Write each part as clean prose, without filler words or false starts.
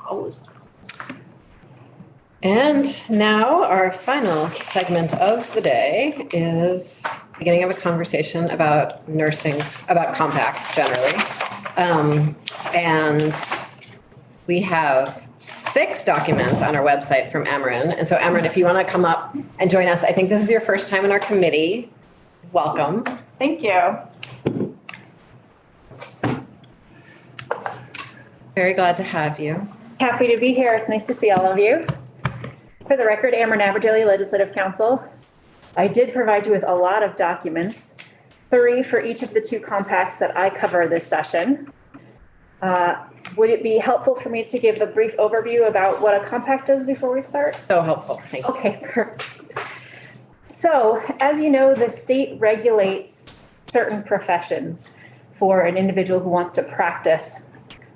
Opposed? And now our final segment of the day is beginning of a conversation about nursing, about compacts generally. And we have 6 documents on our website from Emeren. And so Emeren, if you want to come up and join us, I think this is your first time in our committee. Welcome. Thank you. Very glad to have you. Happy to be here. It's nice to see all of you. For the record, Ameren Aberdaily Legislative Council. I did provide you with a lot of documents, 3 for each of the 2 compacts that I cover this session. Would it be helpful for me to give a brief overview about what a compact is before we start? So helpful. Thank you. Okay, perfect. So, as you know, the state regulates certain professions for an individual who wants to practice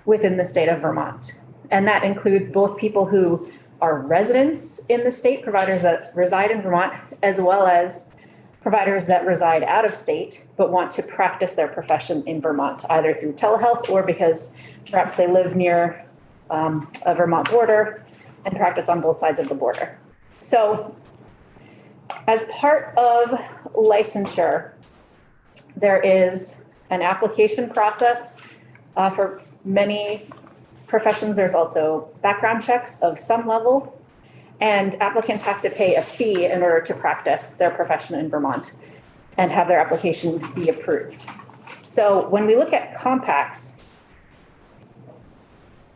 within the state of Vermont. And that includes both people who are residents in the state, providers that reside in Vermont, as well as providers that reside out of state but want to practice their profession in Vermont, either through telehealth or because perhaps they live near a Vermont border and practice on both sides of the border. So as part of licensure, there is an application process for many professions. There's also background checks of some level, and applicants have to pay a fee in order to practice their profession in Vermont and have their application be approved. So when we look at compacts,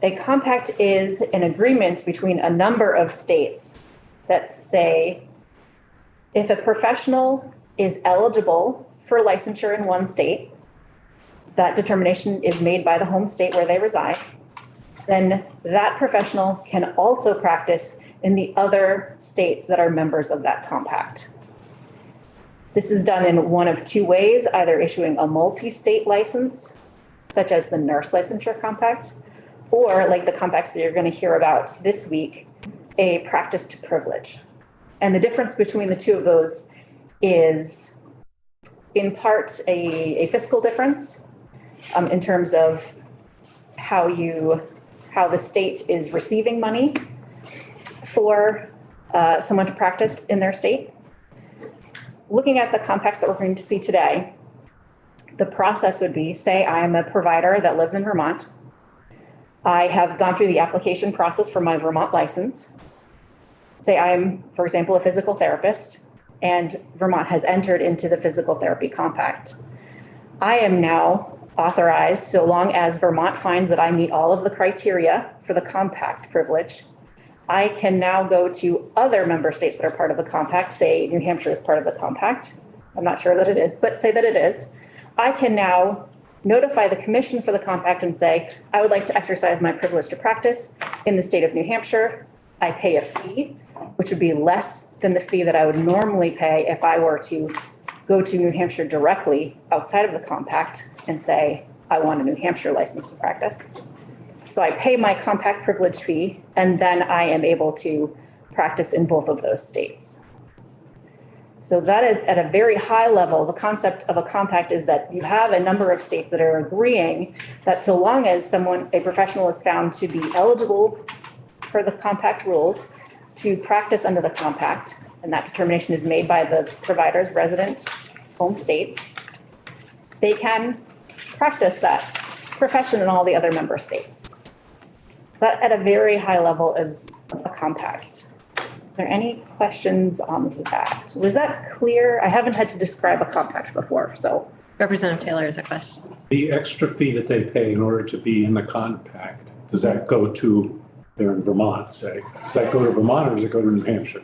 a compact is an agreement between a number of states that say if a professional is eligible for licensure in one state, that determination is made by the home state where they reside, then that professional can also practice in the other states that are members of that compact. This is done in one of 2 ways, either issuing a multi-state license, such as the nurse licensure compact, or like the compacts that you're going to hear about this week, a practice to privilege. And the difference between the 2 of those is in part a fiscal difference in terms of how the state is receiving money for someone to practice in their state. Looking at the compacts that we're going to see today, the process would be, say I'm a provider that lives in Vermont. I have gone through the application process for my Vermont license. Say I'm, for example, a physical therapist, and Vermont has entered into the physical therapy compact. I am now authorized, so long as Vermont finds that I meet all of the criteria for the compact privilege, I can now go to other member states that are part of the compact. Say New Hampshire is part of the compact. I'm not sure that it is, but say that it is. I can now notify the commission for the compact and say, I would like to exercise my privilege to practice in the state of New Hampshire. I pay a fee, which would be less than the fee that I would normally pay if I were to go to New Hampshire directly outside of the compact and say, I want a New Hampshire license to practice. So I pay my compact privilege fee, and then I am able to practice in both of those states. So that is at a very high level. The concept of a compact is that you have a number of states that are agreeing that so long as a professional is found to be eligible for the compact rules to practice under the compact, and that determination is made by the provider's resident home state, they can practice that profession in all the other member states. That at a very high level is a compact. Are there any questions on that? Was that clear? I haven't had to describe a compact before, so. Representative Taylor has a question. The extra fee that they pay in order to be in the compact, does that go to, they're in Vermont, say, does that go to Vermont or does it go to New Hampshire?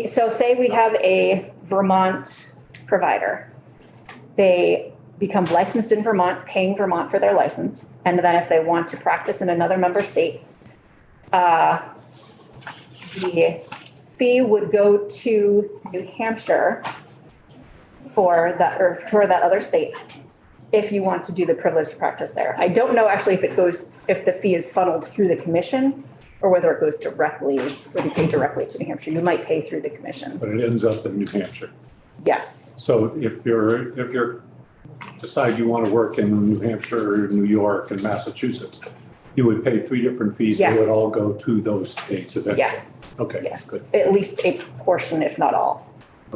So say we have a Vermont provider. They become licensed in Vermont, paying Vermont for their license. And then if they want to practice in another member state, the fee would go to New Hampshire for that other state if you want to do the privileged practice there. I don't know actually if the fee is funneled through the commission or whether it goes directly, would you pay directly to New Hampshire? You might pay through the commission. But it ends up in New Hampshire. Yes. So if you're decide you want to work in New Hampshire, New York, and Massachusetts, You would pay 3 different fees. They Yes. would all go to those states eventually. Yes. Okay, Yes, good. at least a portion, if not all.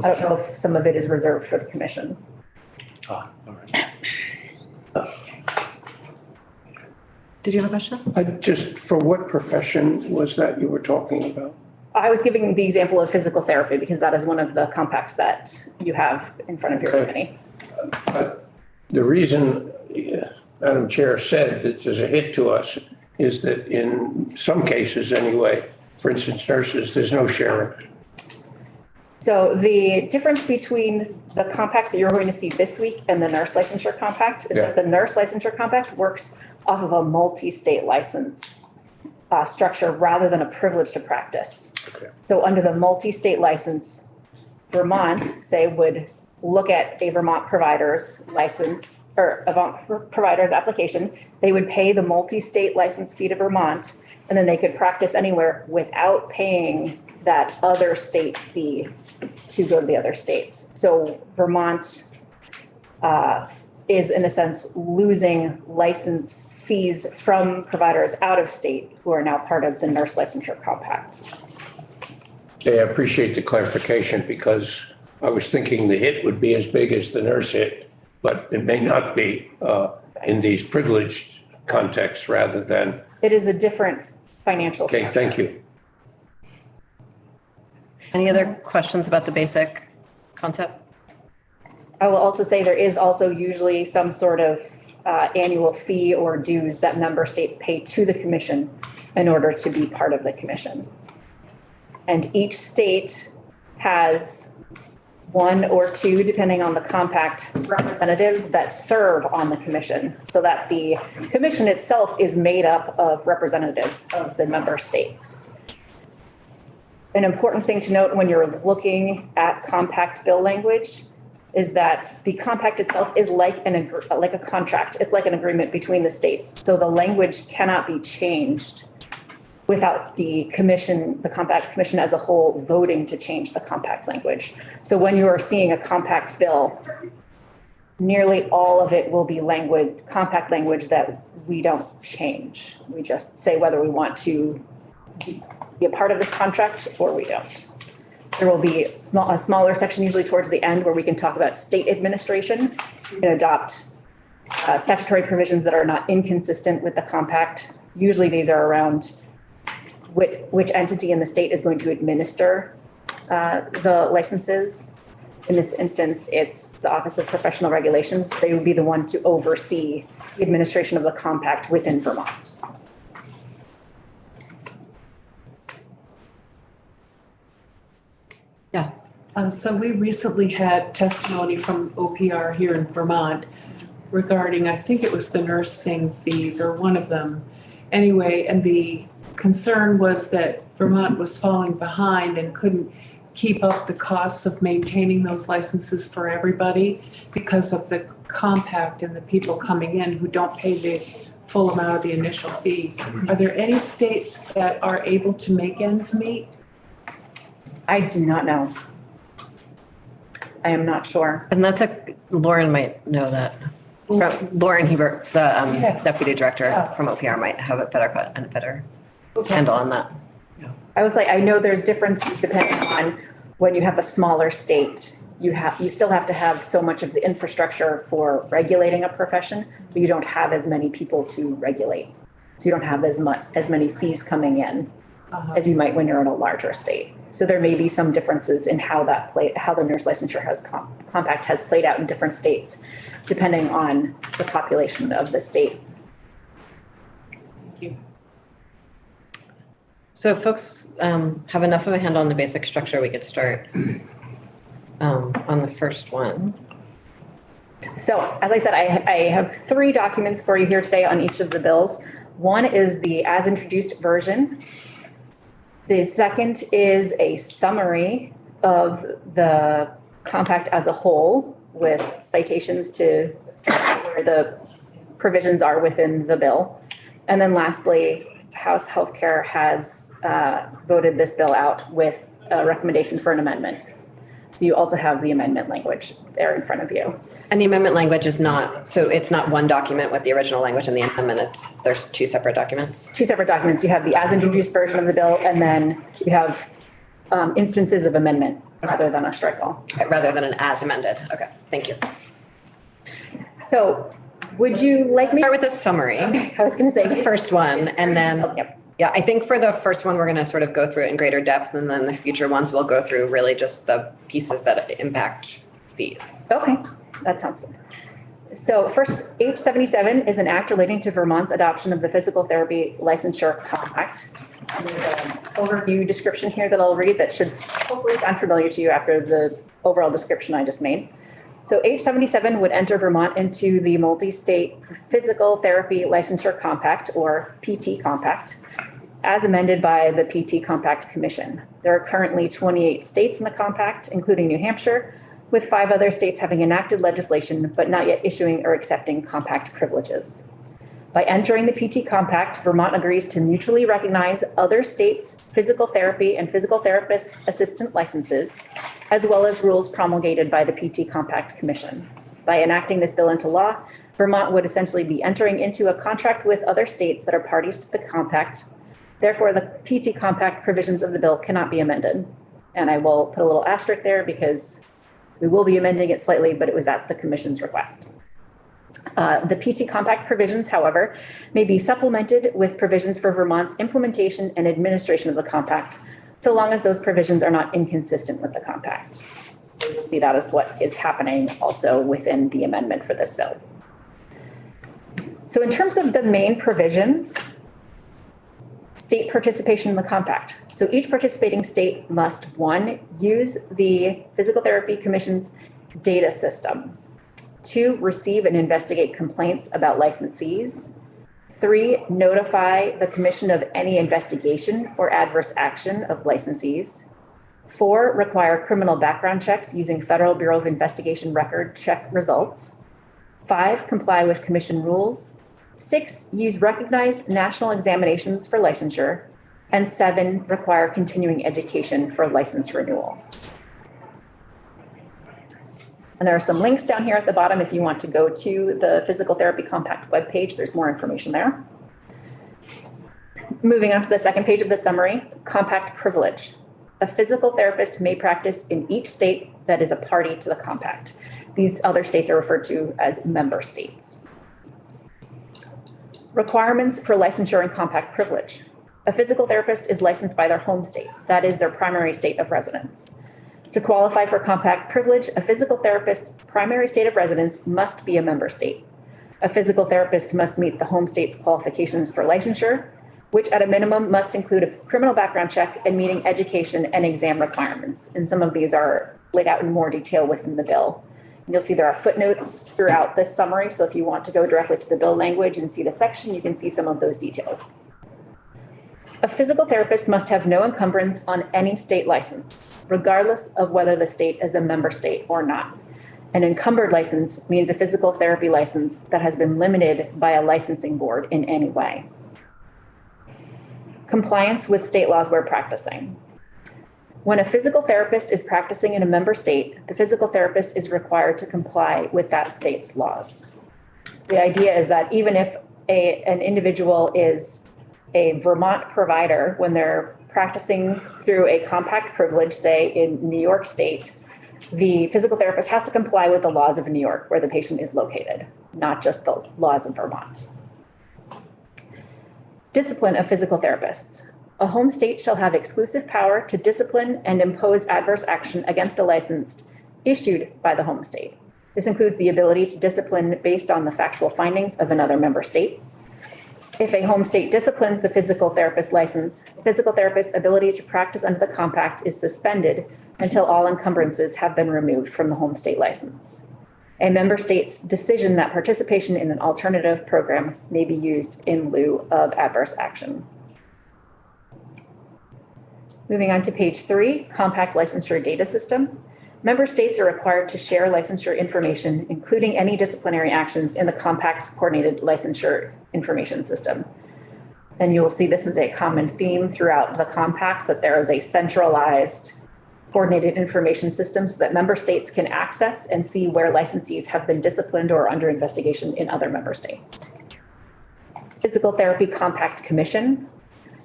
I don't know if some of it is reserved for the commission. All right. Did you have a question? Just for what profession was that you were talking about? I was giving the example of physical therapy because that is one of the compacts that you have in front of your Okay. committee. But the reason Madam Chair said that there's a hit to us is that in some cases anyway, for instance, nurses, there's no sharing. So the difference between the compacts that you're going to see this week and the nurse licensure compact is that the nurse licensure compact works off of a multi-state license structure rather than a privilege to practice. Okay. So under the multi-state license, Vermont, say, would look at a Vermont provider's license or a Vermont provider's application. They would pay the multi-state license fee to Vermont, and then they could practice anywhere without paying that other state fee to go to the other states. So Vermont is in a sense losing license fees from providers out of state who are now part of the nurse licensure compact. Okay, I appreciate the clarification because I was thinking the hit would be as big as the nurse hit, but it may not be in these privileged contexts rather than. It is a different financial. Okay, thank you. Any other questions about the basic concept? I will also say there is also usually some sort of annual fee or dues that member states pay to the commission in order to be part of the commission. And each state has 1 or 2, depending on the compact, representatives that serve on the commission, so that the commission itself is made up of representatives of the member states. An important thing to note when you're looking at compact bill language is that the compact itself is like a contract. It's like an agreement between the states. So the language cannot be changed without the commission, the compact commission as a whole voting to change the compact language. So when you are seeing a compact bill, nearly all of it will be compact language that we don't change. We just say whether we want to be a part of this contract or we don't. There will be a smaller section usually towards the end where we can talk about state administration. We can adopt statutory provisions that are not inconsistent with the compact. Usually these are around which entity in the state is going to administer the licenses. In this instance, it's the Office of Professional Regulations. They would be the one to oversee the administration of the compact within Vermont. Yeah. So we recently had testimony from OPR here in Vermont regarding, I think it was the nursing fees or one of them. Anyway, and the concern was that Vermont was falling behind and couldn't keep up the costs of maintaining those licenses for everybody because of the compact and the people coming in who don't pay the full amount of the initial fee. Are there any states that are able to make ends meet? I do not know. I am not sure. And Lauren might know that. Lauren Hebert, the Yes. deputy director Yeah. from OPR might have a better handle on that. I was like, I know there's differences depending on when you have a smaller state, you still have to have so much of the infrastructure for regulating a profession, but you don't have as many people to regulate. So you don't have as many fees coming in as you might when you're in a larger state. So there may be some differences in how the nurse licensure compact has played out in different states, depending on the population of the state. Thank you. So if folks have enough of a handle on the basic structure, we could start on the first one. So as I said, I have 3 documents for you here today on each of the bills. One is the as introduced version. The second is a summary of the compact as a whole with citations to where the provisions are within the bill. And then lastly, House Healthcare has voted this bill out with a recommendation for an amendment. So you also have the amendment language there in front of you. And the amendment language is not, so it's not one document with the original language and the amendment, there's two separate documents? Two separate documents. You have the as introduced version of the bill, and then you have instances of amendment rather than a strike all. Okay, rather than an as amended. Okay, thank you. So would you like me? Start with a summary, I was going to say the first one, and then, Yep. yeah, I think for the first one, we're going to sort of go through it in greater depth, and then the future ones we'll go through really just the pieces that impact fees. Okay, that sounds good. So first, H77 is an act relating to Vermont's adoption of the physical therapy licensure compact. And there's an overview description here that I'll read that should hopefully sound familiar to you after the overall description I just made. So H77 would enter Vermont into the multi-state physical therapy licensure compact, or PT compact, as amended by the PT Compact Commission. There are currently 28 states in the compact, including New Hampshire, with 5 other states having enacted legislation but not yet issuing or accepting compact privileges. By entering the PT Compact, Vermont agrees to mutually recognize other states' physical therapy and physical therapist assistant licenses, as well as rules promulgated by the PT Compact Commission. By enacting this bill into law, Vermont would essentially be entering into a contract with other states that are parties to the compact. Therefore, the PT Compact provisions of the bill cannot be amended. And I will put a little asterisk there because we will be amending it slightly, but it was at the Commission's request. The PT Compact provisions, however, may be supplemented with provisions for Vermont's implementation and administration of the compact, so long as those provisions are not inconsistent with the compact. You'll see that is what is happening also within the amendment for this bill. So in terms of the main provisions, state participation in the compact. So each participating state must, 1, use the Physical Therapy Commission's data system. 2, receive and investigate complaints about licensees. 3, notify the commission of any investigation or adverse action of licensees. 4, require criminal background checks using Federal Bureau of Investigation record check results. 5, comply with commission rules. 6, use recognized national examinations for licensure. And 7, require continuing education for license renewals. And there are some links down here at the bottom if you want to go to the Physical Therapy Compact webpage. There's more information there. Moving on to the second page of the summary, compact privilege. A physical therapist may practice in each state that is a party to the compact. These other states are referred to as member states. Requirements for licensure and compact privilege. A physical therapist is licensed by their home state. That is their primary state of residence. To qualify for compact privilege, a physical therapist's primary state of residence must be a member state. A physical therapist must meet the home state's qualifications for licensure, which at a minimum must include a criminal background check and meeting education and exam requirements. And some of these are laid out in more detail within the bill. And you'll see there are footnotes throughout this summary. So if you want to go directly to the bill language and see the section, you can see some of those details. A physical therapist must have no encumbrance on any state license, regardless of whether the state is a member state or not. An encumbered license means a physical therapy license that has been limited by a licensing board in any way. Compliance with state laws where practicing. When a physical therapist is practicing in a member state, the physical therapist is required to comply with that state's laws. The idea is that even if an individual is a Vermont provider, when they're practicing through a compact privilege, say in New York State, the physical therapist has to comply with the laws of New York where the patient is located, not just the laws of Vermont. Discipline of physical therapists. A home state shall have exclusive power to discipline and impose adverse action against a license issued by the home state. This includes the ability to discipline based on the factual findings of another member state. If a home state disciplines the physical therapist license, physical therapist's ability to practice under the compact is suspended until all encumbrances have been removed from the home state license. A member state's decision that participation in an alternative program may be used in lieu of adverse action. Moving on to page 3, compact licensure data system. Member states are required to share licensure information, including any disciplinary actions in the compact's coordinated licensure information system. And you will see this is a common theme throughout the compacts, that there is a centralized coordinated information system so that member states can access and see where licensees have been disciplined or under investigation in other member states. Physical Therapy Compact Commission.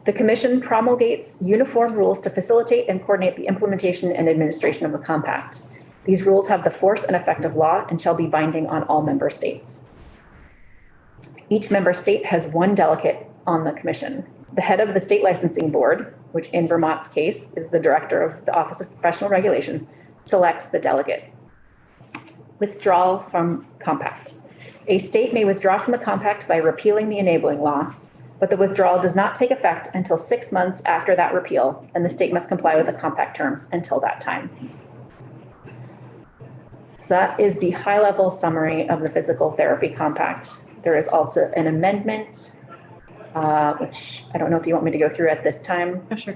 The commission promulgates uniform rules to facilitate and coordinate the implementation and administration of the compact. These rules have the force and effect of law and shall be binding on all member states. Each member state has one delegate on the commission. The head of the state licensing board, which in Vermont's case is the director of the Office of Professional Regulation, selects the delegate. Withdrawal from compact. A state may withdraw from the compact by repealing the enabling law, but the withdrawal does not take effect until 6 months after that repeal, and the state must comply with the compact terms until that time. So that is the high-level summary of the Physical Therapy Compact. There is also an amendment, which I don't know if you want me to go through at this time. Oh, sure.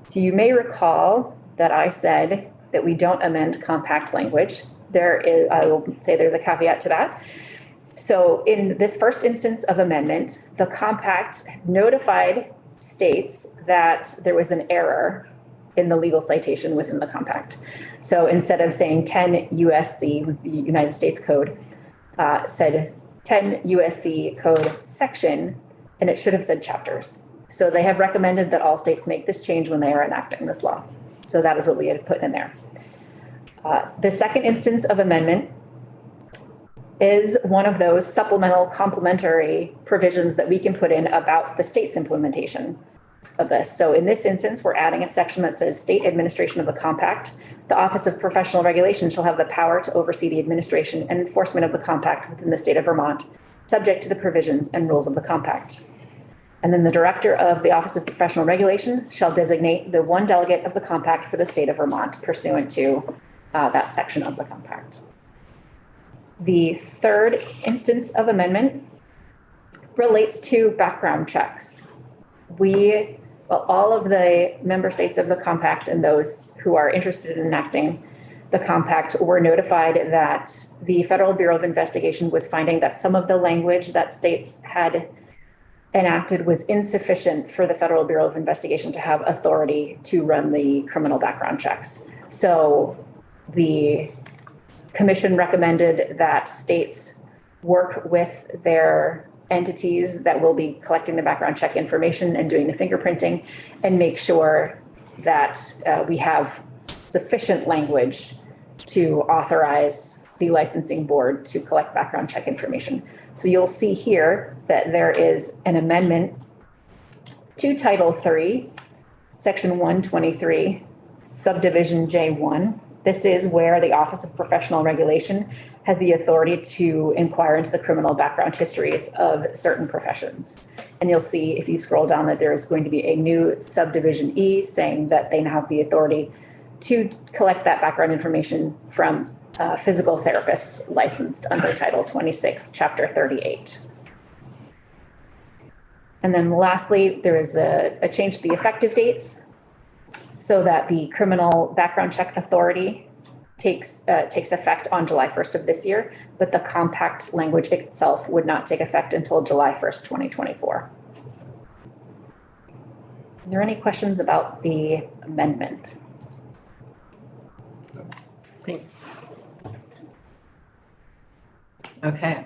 So you may recall that I said that we don't amend compact language. I will say there's a caveat to that. So in this first instance of amendment, the compact notified states that there was an error in the legal citation within the compact. So instead of saying 10 USC, the United States Code, said 10 USC Code section, and it should have said chapters. So they have recommended that all states make this change when they are enacting this law. So that is what we had put in there. The second instance of amendment is one of those supplemental complementary provisions that we can put in about the state's implementation of this. So in this instance, we're adding a section that says state administration of the compact. The Office of Professional Regulation shall have the power to oversee the administration and enforcement of the compact within the state of Vermont, subject to the provisions and rules of the compact. And then the director of the Office of Professional Regulation shall designate the one delegate of the compact for the state of Vermont pursuant to that section of the compact. The third instance of amendment relates to background checks. All of the member states of the compact and those who are interested in enacting the compact were notified that the Federal Bureau of Investigation was finding that some of the language that states had enacted was insufficient for the Federal Bureau of Investigation to have authority to run the criminal background checks. So the commission recommended that states work with their entities that will be collecting the background check information and doing the fingerprinting and make sure that we have sufficient language to authorize the licensing board to collect background check information. So you'll see here that there is an amendment to Title III, Section 123, Subdivision J1. This is where the Office of Professional Regulation has the authority to inquire into the criminal background histories of certain professions. And you'll see if you scroll down that there is going to be a new subdivision E saying that they now have the authority to collect that background information from physical therapists licensed under Title 26, Chapter 38. And then lastly, there is a change to the effective dates so that the criminal background check authority takes effect on July 1st of this year, but the compact language itself would not take effect until July 1st, 2024. Are there any questions about the amendment? Thanks. Okay.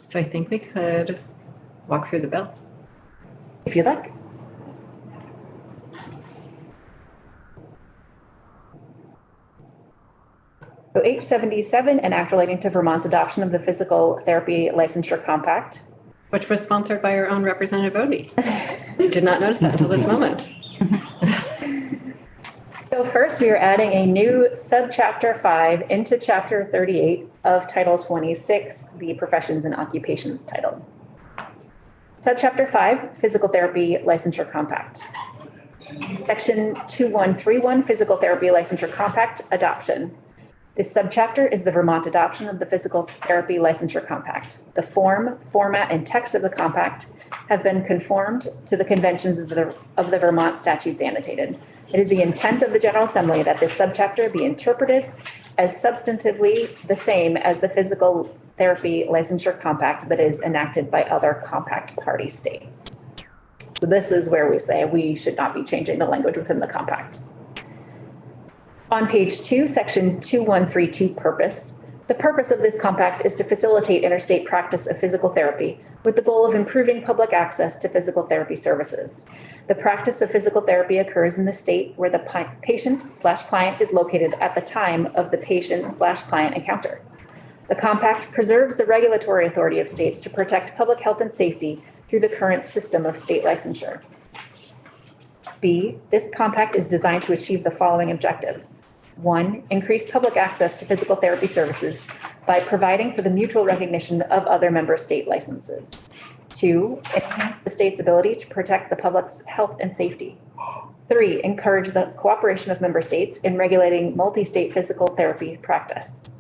So I think we could walk through the bill. If you'd like. So H77, an act relating to Vermont's adoption of the Physical Therapy Licensure Compact. Which was sponsored by our own Representative Odie. I did not notice that until this moment. So first, we are adding a new subchapter 5 into Chapter 38 of Title 26, the Professions and Occupations title. Subchapter 5, Physical Therapy Licensure Compact. Section 2131, Physical Therapy Licensure Compact, Adoption. This subchapter is the Vermont adoption of the Physical Therapy Licensure Compact. The form, format, and text of the compact have been conformed to the conventions of the Vermont statutes annotated. It is the intent of the General Assembly that this subchapter be interpreted as substantively the same as the Physical Therapy Licensure Compact that is enacted by other compact party states. So this is where we say we should not be changing the language within the compact. On page 2, section 2132, purpose. The purpose of this compact is to facilitate interstate practice of physical therapy with the goal of improving public access to physical therapy services. The practice of physical therapy occurs in the state where the patient/client is located at the time of the patient/client encounter. The compact preserves the regulatory authority of states to protect public health and safety through the current system of state licensure. B, this compact is designed to achieve the following objectives. 1, increase public access to physical therapy services by providing for the mutual recognition of other member state licenses. 2, enhance the state's ability to protect the public's health and safety. 3, encourage the cooperation of member states in regulating multi-state physical therapy practice.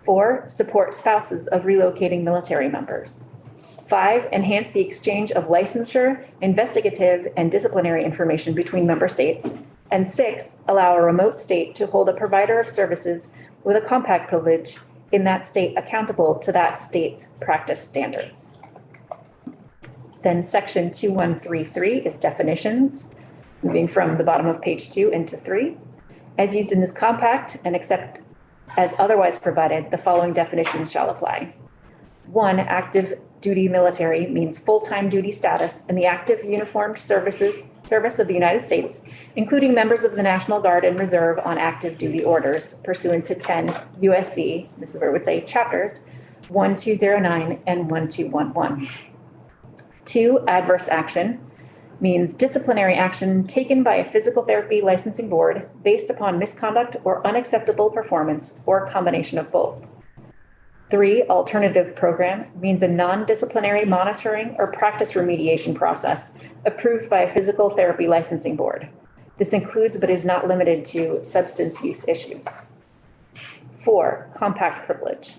4, support spouses of relocating military members. 5, enhance the exchange of licensure, investigative, and disciplinary information between member states. And 6, allow a remote state to hold a provider of services with a compact privilege in that state accountable to that state's practice standards. Then section 2133 is definitions, moving from the bottom of page 2 into 3. As used in this compact and except as otherwise provided, the following definitions shall apply. 1, active duty military means full-time duty status in the active uniformed service of the United States, including members of the National Guard and Reserve on active duty orders pursuant to 10 USC, this is where it would say chapters, 1209 and 1211. 2, adverse action means disciplinary action taken by a physical therapy licensing board based upon misconduct or unacceptable performance or a combination of both. 3, alternative program means a non-disciplinary monitoring or practice remediation process approved by a physical therapy licensing board. This includes but is not limited to substance use issues. 4, compact privilege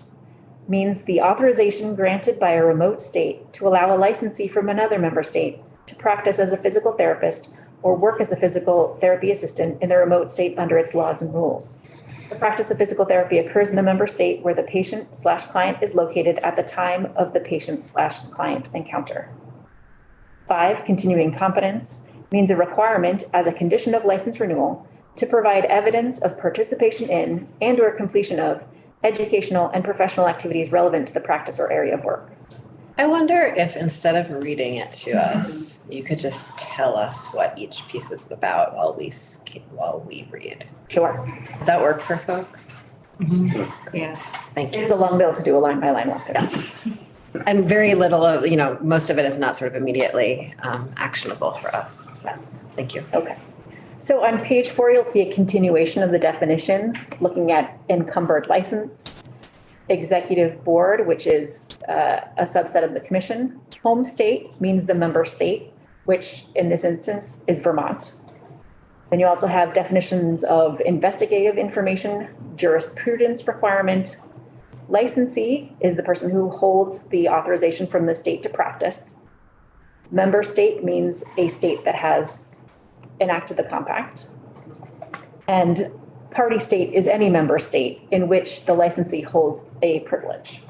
means the authorization granted by a remote state to allow a licensee from another member state to practice as a physical therapist or work as a physical therapy assistant in the remote state under its laws and rules. The practice of physical therapy occurs in the member state where the patient/client is located at the time of the patient/client encounter. 5, continuing competence means a requirement as a condition of license renewal to provide evidence of participation in and/or completion of educational and professional activities relevant to the practice or area of work. I wonder if instead of reading it to us, you could just tell us what each piece is about while we read. Sure. Does that work for folks? Yes. Thank you. It's a long bill to do a line by line walkthrough. And very little of, most of it is not sort of immediately actionable for us. Yes. Thank you. Okay. So on page 4, you'll see a continuation of the definitions, looking at encumbered license, executive board, which is a subset of the commission. Home state means the member state, which in this instance is Vermont. Then you also have definitions of investigative information, jurisprudence requirement. Licensee is the person who holds the authorization from the state to practice. Member state means a state that has enacted the compact. And party state is any member state in which the licensee holds a privilege.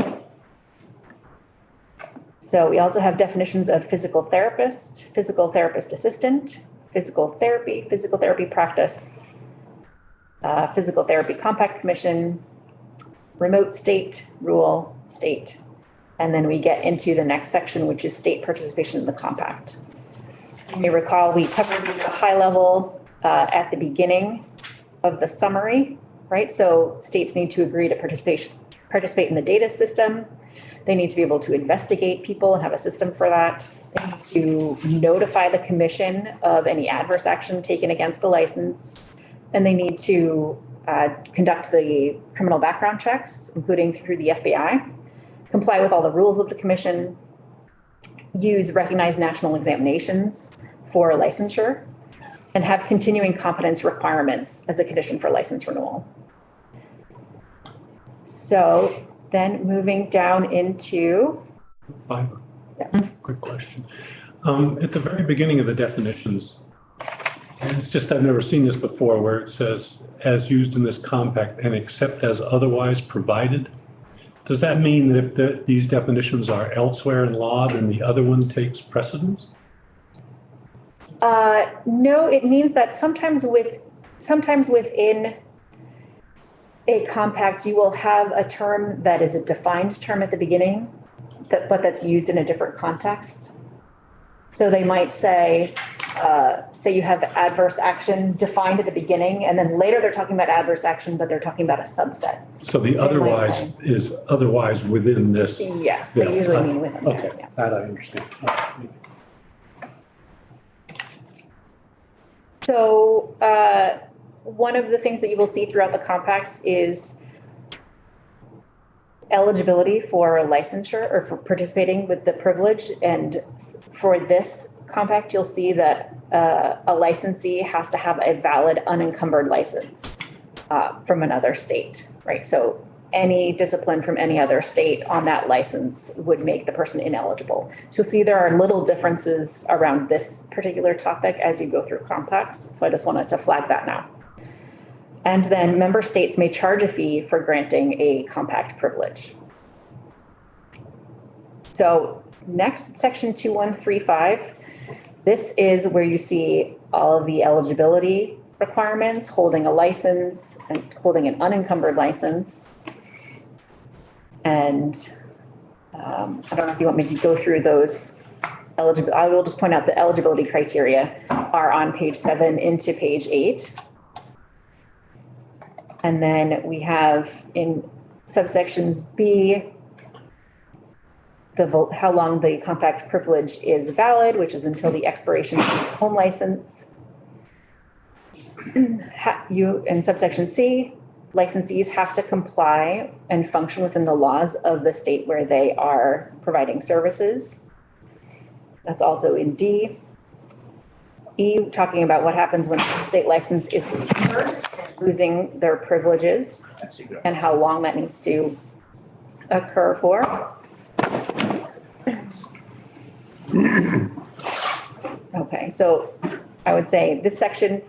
So we also have definitions of physical therapist assistant, physical therapy practice, physical therapy compact commission, remote state, rural state. And then we get into the next section, which is state participation in the compact. You may recall we covered this at a high level at the beginning of the summary, right? So states need to agree to participate in the data system. They need to be able to investigate people and have a system for that. They need to notify the commission of any adverse action taken against the license. And they need to conduct the criminal background checks, including through the FBI, comply with all the rules of the commission, use recognized national examinations for licensure, and have continuing competence requirements as a condition for license renewal. So then moving down into. Barbara, Yes. quick question. At the very beginning of the definitions, and it's just, I've never seen this before, where it says, as used in this compact and except as otherwise provided. Does that mean that if these definitions are elsewhere in law, then the other one takes precedence? No, it means that sometimes within a compact, you will have a term that is a defined term at the beginning, but that's used in a different context. So they might say you have adverse action defined at the beginning, and then later they're talking about adverse action, but they're talking about a subset. So the otherwise is otherwise within this. Yes, they Yeah. usually mean within that, Okay, yeah. that I understand. So one of the things that you will see throughout the compacts is eligibility for licensure or for participating with the privilege. And for this compact, you'll see that a licensee has to have a valid unencumbered license from another state, right? So any discipline from any other state on that license would make the person ineligible. So you'll see there are little differences around this particular topic as you go through compacts. So I just wanted to flag that now. And then member states may charge a fee for granting a compact privilege. So next, section 2135. This is where you see all of the eligibility requirements, holding a license and holding an unencumbered license. And I don't know if you want me to go through those eligible. I will just point out the eligibility criteria are on page 7 into page 8. And then we have in subsections B, how long the compact privilege is valid, which is until the expiration of the home license. In subsection C, licensees have to comply and function within the laws of the state where they are providing services. That's also in D. E, talking about what happens when a state license is losing their privileges and how long that needs to occur for. Okay, so I would say this section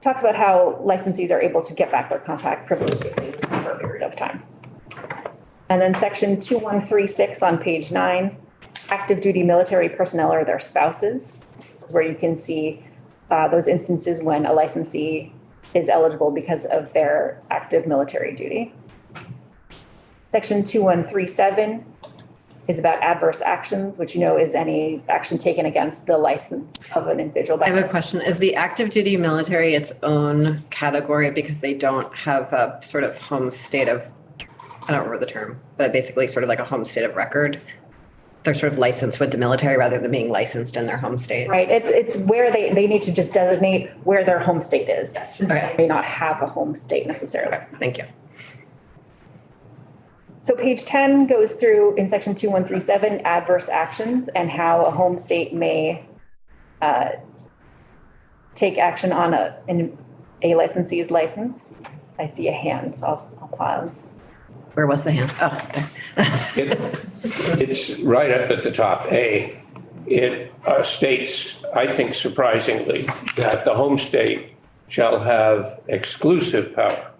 talks about how licensees are able to get back their compact privilege for a period of time. And then section 2136 on page 9, active duty military personnel or their spouses. This is where you can see those instances when a licensee is eligible because of their active military duty. Section 2137 is about adverse actions, which is any action taken against the license of an individual. I have a question. Is the active duty military its own category because they don't have a sort of home state of, I don't remember the term, but basically sort of like a home state of record? They're sort of licensed with the military rather than being licensed in their home state. Right. It's where they need to just designate where their home state is. Since Okay. they may not have a home state necessarily. Okay, thank you. So page 10 goes through in section 2137 adverse actions and how a home state may take action on a licensee's license. I see a hand, so I'll pause. Where was the hand? Oh, there. It's right up at the top, A. It states, I think surprisingly, that the home state shall have exclusive power.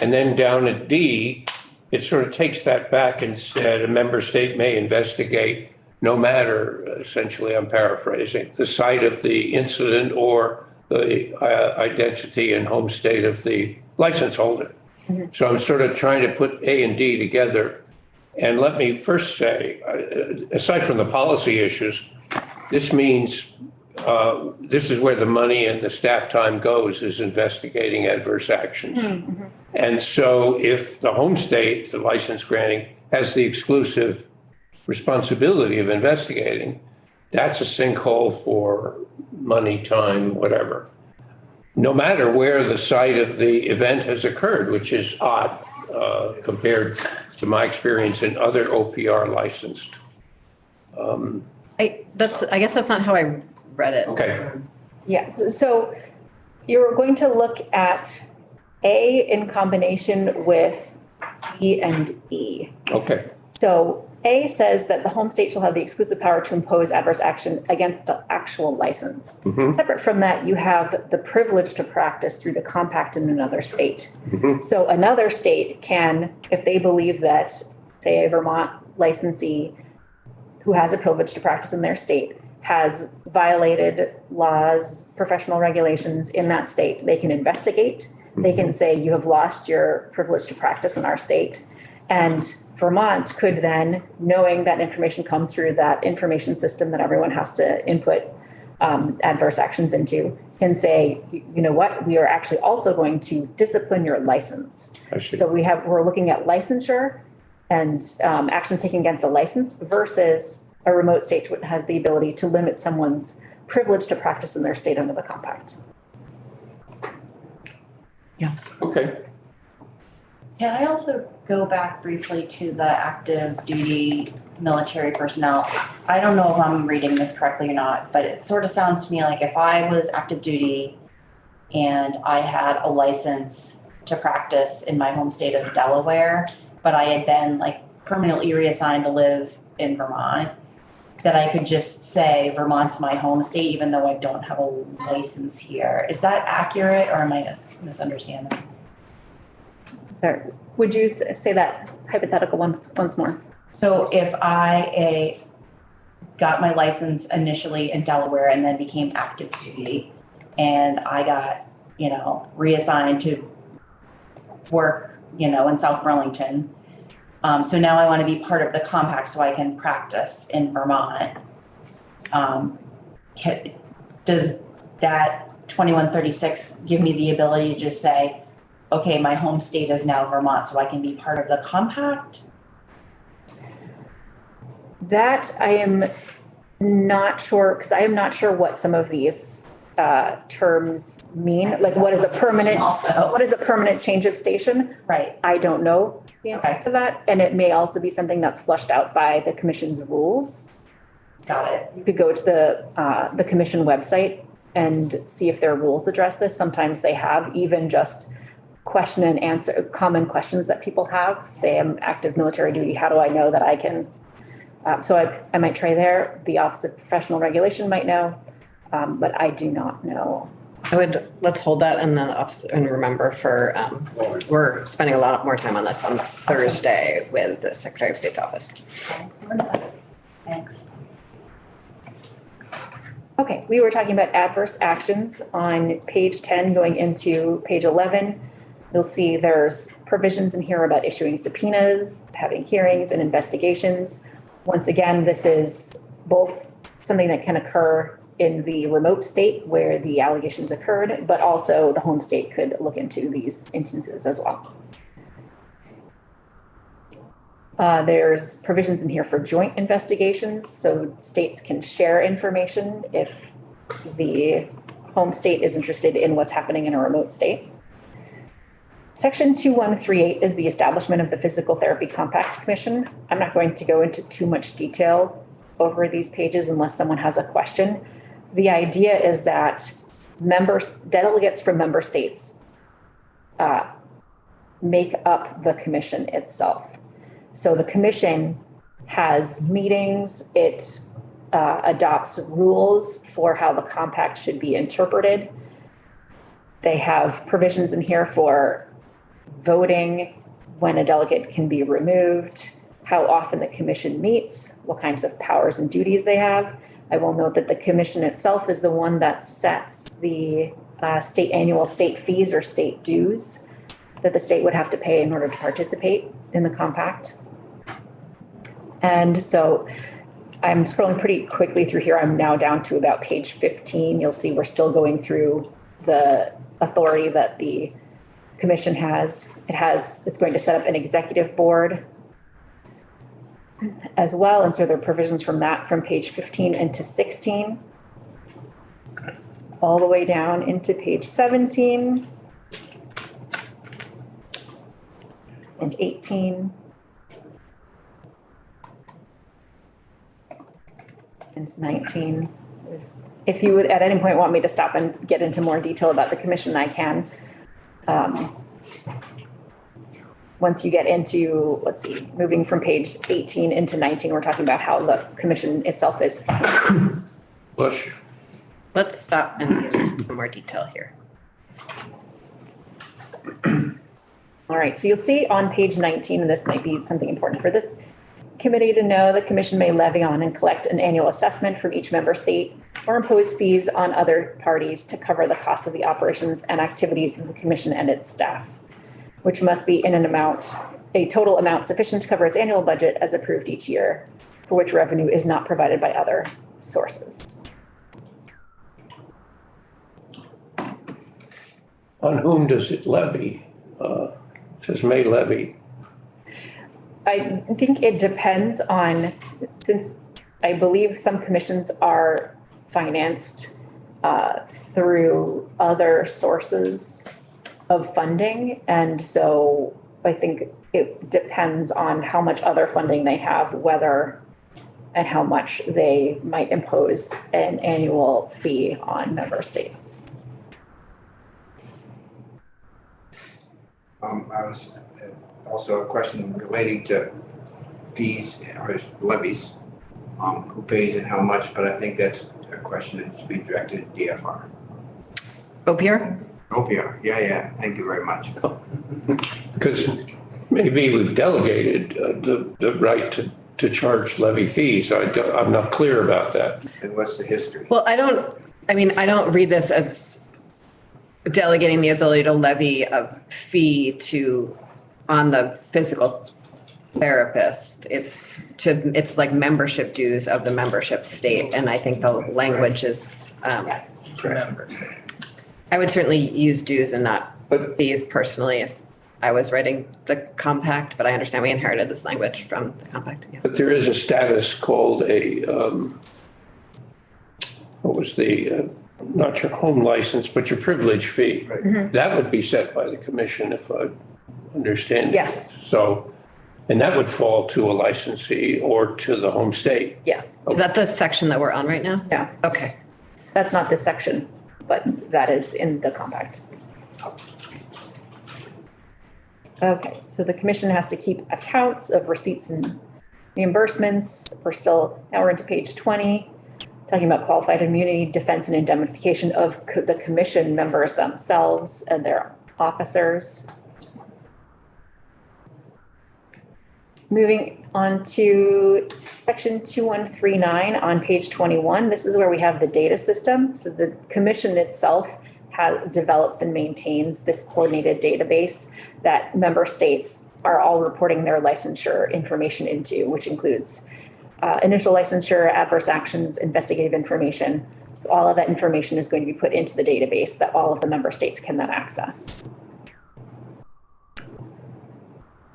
And then down at D, it sort of takes that back and said a member state may investigate no matter, essentially I'm paraphrasing, the site of the incident or the identity and home state of the license holder. Mm-hmm. So I'm sort of trying to put A and D together. And let me first say, aside from the policy issues, this means this is where the money and the staff time goes, is investigating adverse actions. Mm-hmm. And so if the home state, the license granting, has the exclusive responsibility of investigating, that's a sinkhole for money, time, whatever. No matter where the site of the event has occurred, which is odd compared to my experience in other OPR licensed. I guess that's not how I read it. Okay. Yes, so you're going to look at A in combination with D and E. Okay. So A says that the home state shall have the exclusive power to impose adverse action against the actual license. Mm-hmm. Separate from that, you have the privilege to practice through the compact in another state. Mm-hmm. So another state can, if they believe that, say, a Vermont licensee who has a privilege to practice in their state has violated laws, professional regulations in that state, they can investigate. They can say, you have lost your privilege to practice in our state. And Vermont could then, knowing that information comes through that information system that everyone has to input adverse actions into, can say, you know what, we are actually also going to discipline your license. I see. So we're looking at licensure and actions taken against a license versus a remote state which has the ability to limit someone's privilege to practice in their state under the compact. Okay. Can I also go back briefly to the active duty military personnel? I don't know if I'm reading this correctly or not, but it sort of sounds to me like if I was active duty and I had a license to practice in my home state of Delaware, but I had been like permanently reassigned to live in Vermont, that I could just say Vermont's my home state even though I don't have a license here. Is that accurate or am I misunderstanding? Sorry, would you say that hypothetical once more? So if I got my license initially in Delaware and then became active duty and I got, reassigned to work, in South Burlington. So now I want to be part of the compact so I can practice in Vermont. Does that 2136 give me the ability to just say, okay, my home state is now Vermont, so I can be part of the compact? That I am not sure, because I am not sure what some of these terms mean. Like what is a permanent, Also. what is a permanent change of station? Right. I don't know the answer Okay. to that. And it may also be something that's flushed out by the commission's rules. Got it. You could go to the commission website and see if their rules address this. Sometimes they have even just question and answer, common questions that people have. Say I'm active military duty, how do I know that I can? So I might try there. The Office of Professional Regulation might know, but I do not know. Let's hold that and then and remember we're spending a lot more time on this on Thursday with the Secretary of State's office. Thanks. Okay, we were talking about adverse actions on page 10 going into page 11. You'll see there's provisions in here about issuing subpoenas, having hearings and investigations. Once again, this is both something that can occur in the remote state where the allegations occurred, but also the home state could look into these instances as well. There's provisions in here for joint investigations, so states can share information if the home state is interested in what's happening in a remote state. Section 2138 is the establishment of the Physical Therapy Compact Commission. I'm not going to go into too much detail over these pages unless someone has a question. The idea is that delegates from member states make up the commission itself. So the commission has meetings, it adopts rules for how the compact should be interpreted. They have provisions in here for voting, when a delegate can be removed, how often the commission meets, what kinds of powers and duties they have. I will note that the commission itself is the one that sets the annual state fees or state dues that the state would have to pay in order to participate in the compact. And so I'm scrolling pretty quickly through here. I'm now down to about page 15. You'll see we're still going through the authority that the commission has. It's going to set up an executive board as well. And so there are provisions from that from page 15 into 16, all the way down into page 17 and 18 and 19. If you would at any point want me to stop and get into more detail about the commission, I can. Once you get into, let's see, moving from page 18 into 19, we're talking about how the commission itself is financed. Bless you. Let's stop and get some more detail here. All right, so you'll see on page 19, and this might be something important for this, committee to know the commission may levy on and collect an annual assessment from each member state or impose fees on other parties to cover the cost of the operations and activities of the commission and its staff, which must be in a total amount sufficient to cover its annual budget as approved each year, for which revenue is not provided by other sources. On whom does it levy? It says may levy. I think it depends on, since I believe some commissions are financed through other sources of funding. And so I think it depends on how much other funding they have, whether and how much they might impose an annual fee on member states. I was also a question relating to fees or levies, who pays and how much, but I think that's a question that should be directed at DFR. OPR? OPR, yeah, thank you very much. Because maybe we've delegated the right to charge levy fees. I'm not clear about that. And what's the history? Well, I don't read this as delegating the ability to levy a fee on the physical therapist. It's like membership dues of the membership state. And I think the language is, Yes. I would certainly use dues and not But- fees personally if I was writing the compact, but I understand we inherited this language from the compact. Yeah. But there is a status called not your home license, but your privilege fee. Right. That would be set by the commission if I understand. it. Yes. So, and that would fall to a licensee or to the home state. Yes. Is that the section that we're on right now? Yeah, Okay. that's not this section, but that is in the compact. Okay, so the commission has to keep accounts of receipts and reimbursements. Now we're into page 20, talking about qualified immunity, defense and indemnification of the commission members themselves and their officers. Moving on to section 2139 on page 21, this is where we have the data system. So the commission itself develops and maintains this coordinated database that member states are all reporting their licensure information into, which includes initial licensure, adverse actions, investigative information. So all of that information is going to be put into the database that all of the member states can then access.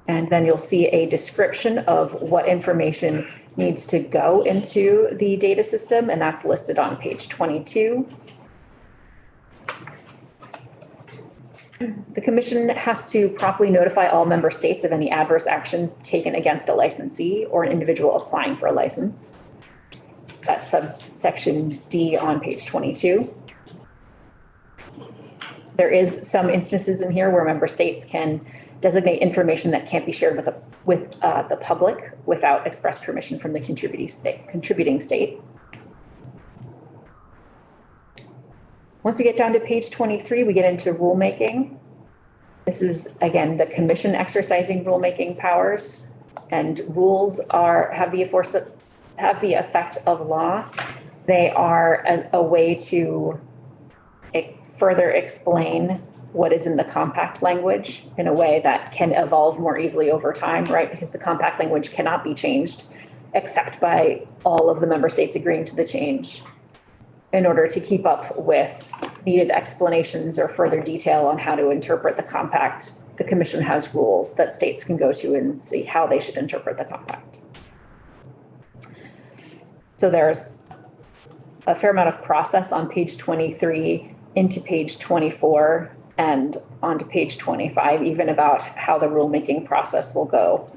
And then you'll see a description of what information needs to go into the data system, and that's listed on page 22. The commission has to promptly notify all member states of any adverse action taken against a licensee or an individual applying for a license. That's subsection D on page 22. There is some instances in here where member states can designate information that can't be shared with the public without express permission from the contributing state. Once we get down to page 23, we get into rulemaking. This is, again, the commission exercising rulemaking powers, and rules have the effect of law. They are a way to further explain what is in the compact language in a way that can evolve more easily over time, right? Because the compact language cannot be changed except by all of the member states agreeing to the change. In order to keep up with needed explanations or further detail on how to interpret the compact, the commission has rules that states can go to and see how they should interpret the compact. So there's a fair amount of process on page 23 into page 24 and onto page 25, even about how the rulemaking process will go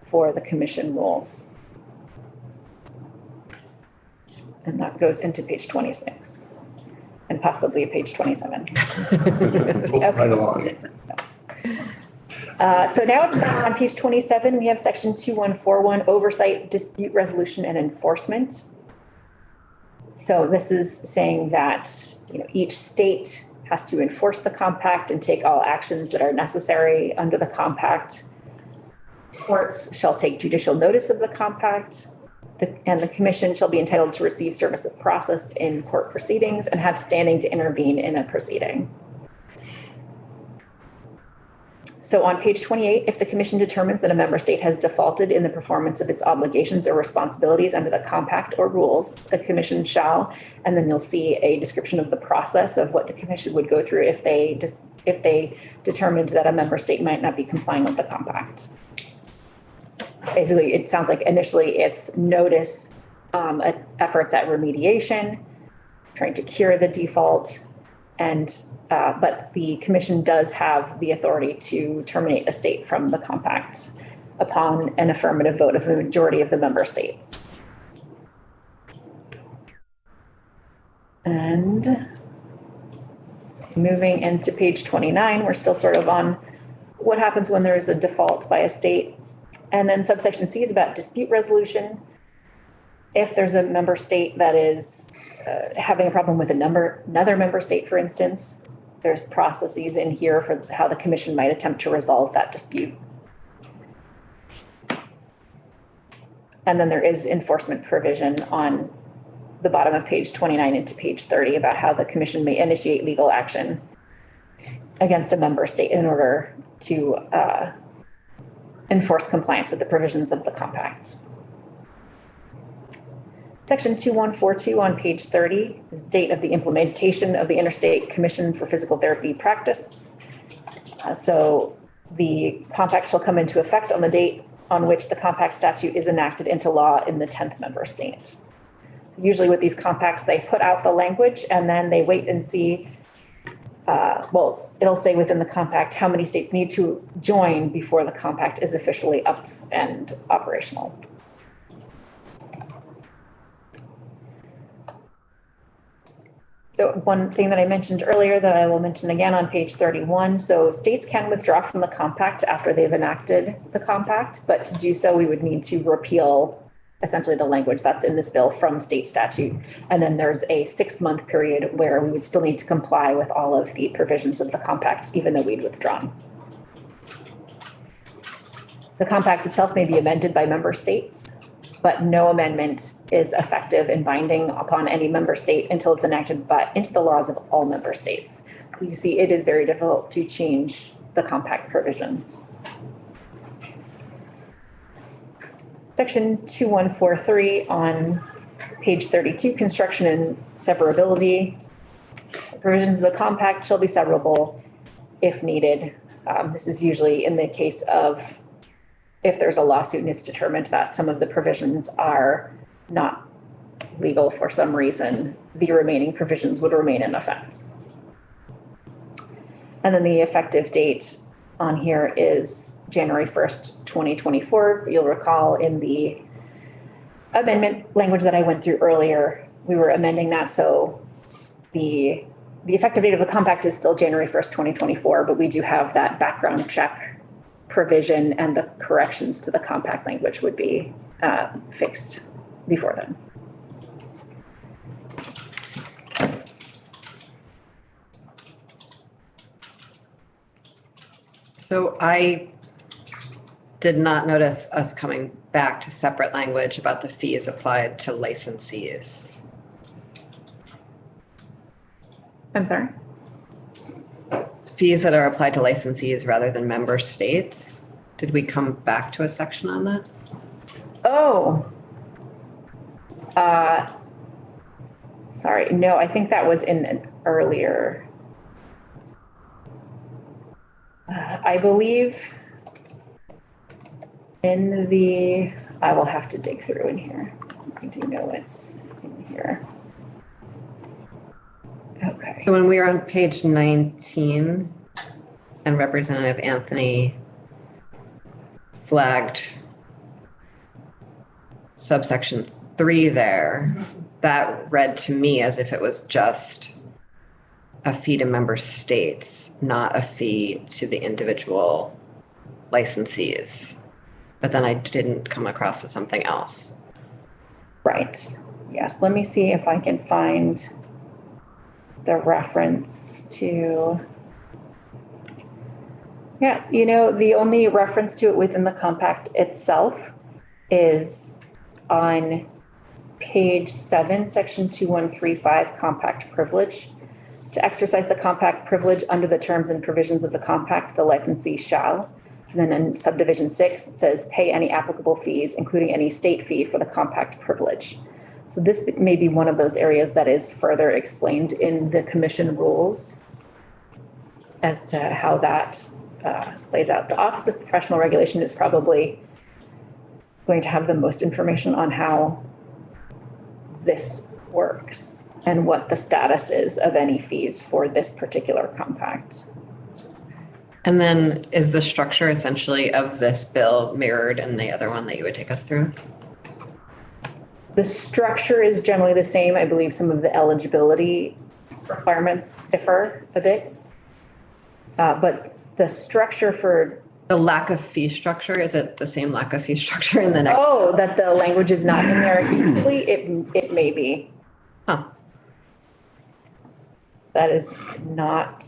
for the commission rules. And that goes into page 26 and possibly page 27. Right along. So now on page 27, we have section 2141, oversight, dispute resolution, and enforcement. So this is saying that each state has to enforce the compact and take all actions that are necessary under the compact. Courts shall take judicial notice of the compact. And the commission shall be entitled to receive service of process in court proceedings and have standing to intervene in a proceeding. So on page 28, if the commission determines that a member state has defaulted in the performance of its obligations or responsibilities under the compact or rules, the commission shall, and then you'll see a description of the process of what the commission would go through if they determined that a member state might not be complying with the compact. Basically, it sounds like initially it's notice, efforts at remediation, trying to cure the default, and but the commission does have the authority to terminate a state from the compact upon an affirmative vote of the majority of the member states. And moving into page 29, we're still sort of on what happens when there is a default by a state. And then subsection C is about dispute resolution. If there's a member state that is having a problem with another member state, for instance, there's processes in here for how the commission might attempt to resolve that dispute. And then there is enforcement provision on the bottom of page 29 into page 30 about how the commission may initiate legal action against a member state in order to enforce compliance with the provisions of the compact. Section 2142 on page 30 is date of the implementation of the Interstate Commission for Physical Therapy Practice. So the compact shall come into effect on the date on which the compact statute is enacted into law in the 10th member state. Usually with these compacts, they put out the language and then they wait and see, it'll say within the compact how many states need to join before the compact is officially up and operational. So one thing that I mentioned earlier that I will mention again on page 31. So states can withdraw from the compact after they've enacted the compact, but to do so, we would need to repeal essentially the language that's in this bill from state statute. And then there's a 6-month period where we would still need to comply with all of the provisions of the compact, even though we'd withdrawn. The compact itself may be amended by member states, but no amendment is effective and binding upon any member state until it's enacted into the laws of all member states. So you see, it is very difficult to change the compact provisions. Section 2143 on page 32, construction and severability. Provisions of the compact shall be severable if needed. This is usually in the case of if there's a lawsuit and it's determined that some of the provisions are not legal for some reason, the remaining provisions would remain in effect. And then the effective date on here is January 1st, 2024. You'll recall in the amendment language that I went through earlier, we were amending that. So the effective date of the compact is still January 1st, 2024, but we do have that background check provision and the corrections to the compact language would be fixed before then. So I did not notice us coming back to separate language about the fees applied to licensees. I'm sorry? Fees that are applied to licensees rather than member states. Did we come back to a section on that? Oh. Sorry, no, I think that was in an earlier. I believe in the, I will have to dig through in here. I do know it's in here. Okay. So when we were on page 19 and Representative Anthony flagged subsection 3 there, that read to me as if it was just a fee to member states, not a fee to the individual licensees. But then I didn't come across something else. Right. Yes. Let me see if I can find the reference to Yes, you know, the only reference to it within the compact itself is on page 7, section 2135, compact privilege. To exercise the compact privilege under the terms and provisions of the compact, the licensee shall. And then in subdivision 6, it says pay any applicable fees, including any state fee for the compact privilege. So this may be one of those areas that is further explained in the commission rules as to how that plays out. The Office of Professional Regulation is probably going to have the most information on how this works and what the status is of any fees for this particular compact. And then is the structure essentially of this bill mirrored in the other one that you would take us through? The structure is generally the same. I believe some of the eligibility requirements differ a bit. But the structure for. The lack of fee structure, is it the same lack of fee structure in the next? Oh, that the language is not in there explicitly? It may be. Huh. That is not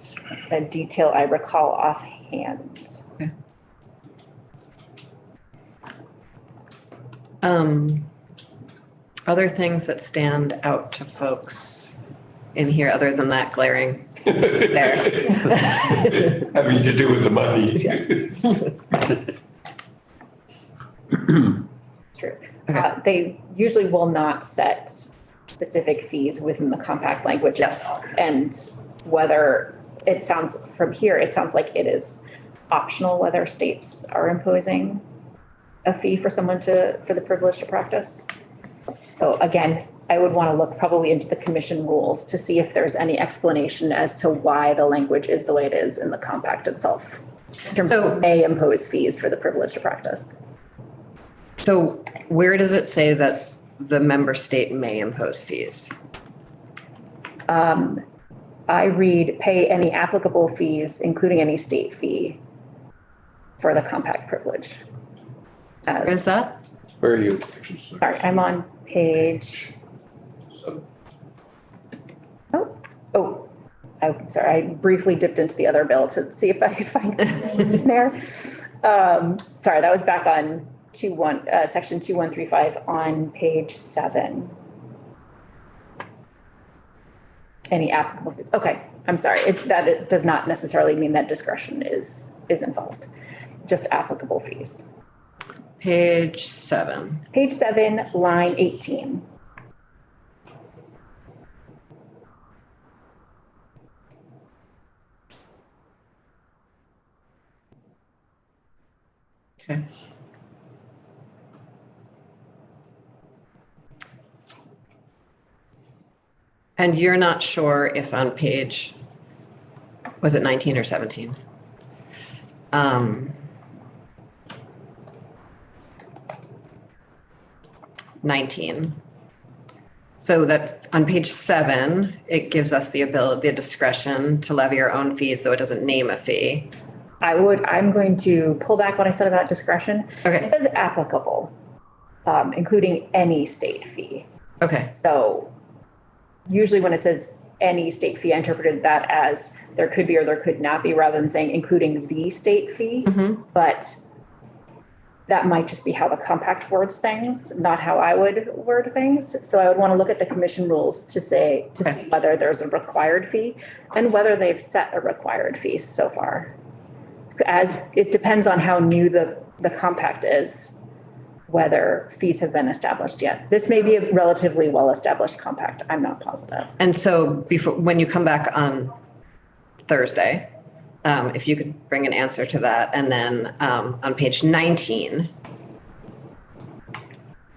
a detail I recall offhand. Okay. Other things that stand out to folks in here other than that glaring there? Having to do with the money. True. Okay. They usually will not set specific fees within the compact language. Yes. And whether it sounds from here, it sounds like it is optional whether states are imposing a fee for someone for the privilege to practice. So again, I would want to look probably into the commission rules to see if there's any explanation as to why the language is the way it is in the compact itself. In terms of may impose fees for the privilege to practice. So where does it say that the member state may impose fees? I read pay any applicable fees, including any state fee for the compact privilege. Where is that? Where are you? Sorry, I'm on page, I'm sorry, I briefly dipped into the other bill to see if I could find it there. Sorry, that was back on section 2135 on page 7. Any applicable fees. Okay, I'm sorry. It does not necessarily mean that discretion is involved, just applicable fees. Page 7. Page 7, line 18. Okay. And you're not sure if on page, was it 19 or 17? 19. So that on page 7, it gives us the ability, the discretion to levy our own fees, though it doesn't name a fee. I'm going to pull back what I said about discretion. Okay. It says applicable, including any state fee. Okay. So usually when it says any state fee, I interpreted that as there could be or there could not be, rather than saying including the state fee. Mm-hmm. But that might just be how the compact words things, not how I would word things. So I would want to look at the commission rules to see whether there's a required fee and whether they've set a required fee so far. As it depends on how new the compact is, whether fees have been established yet. This may be a relatively well-established compact. I'm not positive. And so when you come back on Thursday, if you could bring an answer to that. And then on page 19,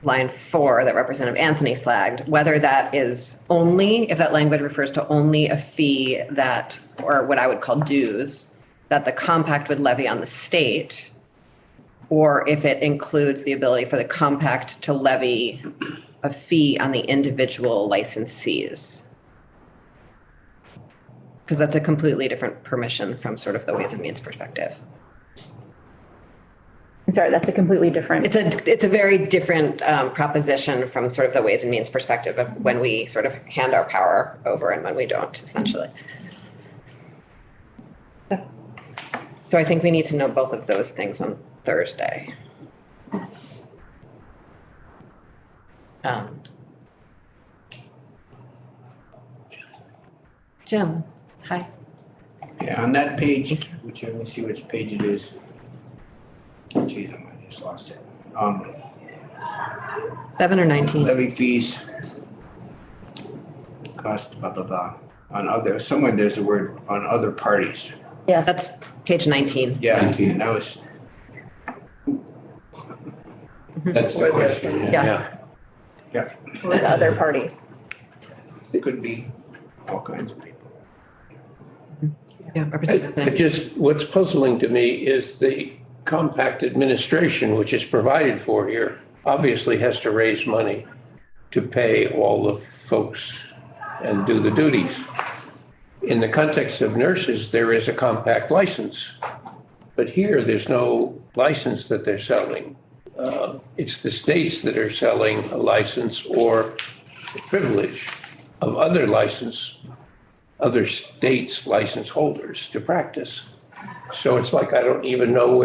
line 4 that Representative Anthony flagged, whether that is only, if that language refers to only a fee that, or what I would call dues, that the compact would levy on the state, or if it includes the ability for the compact to levy a fee on the individual licensees. Because that's a completely different permission from sort of the Ways and Means perspective. I'm sorry, that's a completely different. It's a very different proposition from sort of the Ways and Means perspective of when we sort of hand our power over and when we don't, essentially. So I think we need to know both of those things on Thursday. Jim, hi. Yeah, on that page, which, let me see which page it is. Geez, I just lost it. 7 or 19? Levy fees. Cost, blah, blah, blah. On other, somewhere there's a word on other parties. Yes, That's page 19. Yeah, and that was, That's the question, Yeah. yeah. with other parties. it could be all kinds of people. Yeah, Representative It Knapp. just, what's puzzling to me is the compact administration, which is provided for here, obviously has to raise money to pay all the folks and do the duties. In the context of nurses, there is a compact license, but here there's no license that they're selling. It's the states that are selling a license or the privilege of other states' license holders to practice. So it's like I don't even know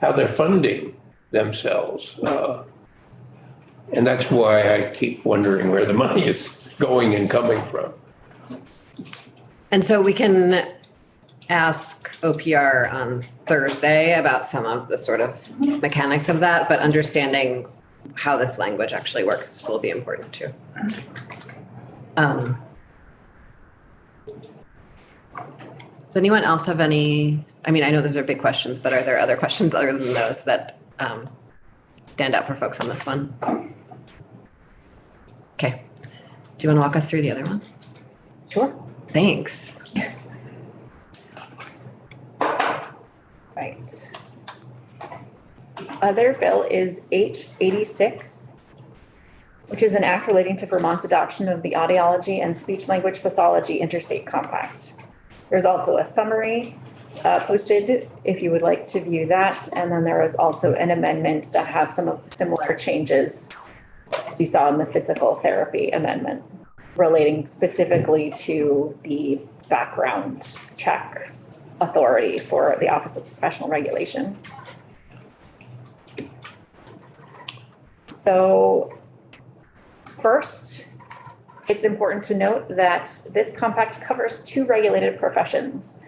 how they're funding themselves. And that's why I keep wondering where the money is going and coming from. And so we can ask OPR on Thursday about some of the sort of mechanics of that, but understanding how this language actually works will be important too. Does anyone else have any, I mean, I know those are big questions, but are there other questions other than those that stand out for folks on this one? Okay. Do you want to walk us through the other one? Sure. Thanks. Right. Other bill is H86, which is an act relating to Vermont's adoption of the Audiology and Speech Language Pathology Interstate Compact. There's also a summary posted if you would like to view that. And then there is also an amendment that has some similar changes as you saw in the physical therapy amendment relating specifically to the background checks authority for the Office of Professional Regulation. So first, it's important to note that this compact covers two regulated professions.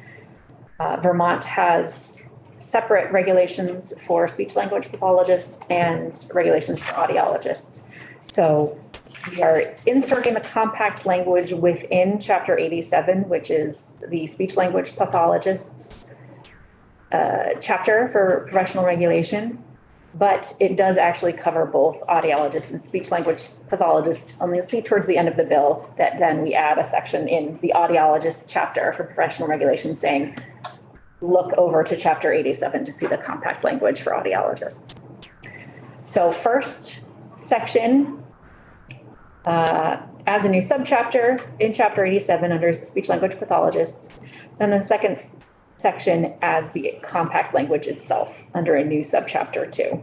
Vermont has separate regulations for speech language pathologists and regulations for audiologists. So we are inserting the compact language within Chapter 87, which is the speech language pathologists chapter for professional regulation. But it does actually cover both audiologists and speech language pathologists. And you'll see towards the end of the bill that then we add a section in the audiologist chapter for professional regulation saying, look over to Chapter 87 to see the compact language for audiologists. So first section adds a new subchapter in Chapter 87 under speech language pathologists. And then second section adds the compact language itself under a new subchapter 2.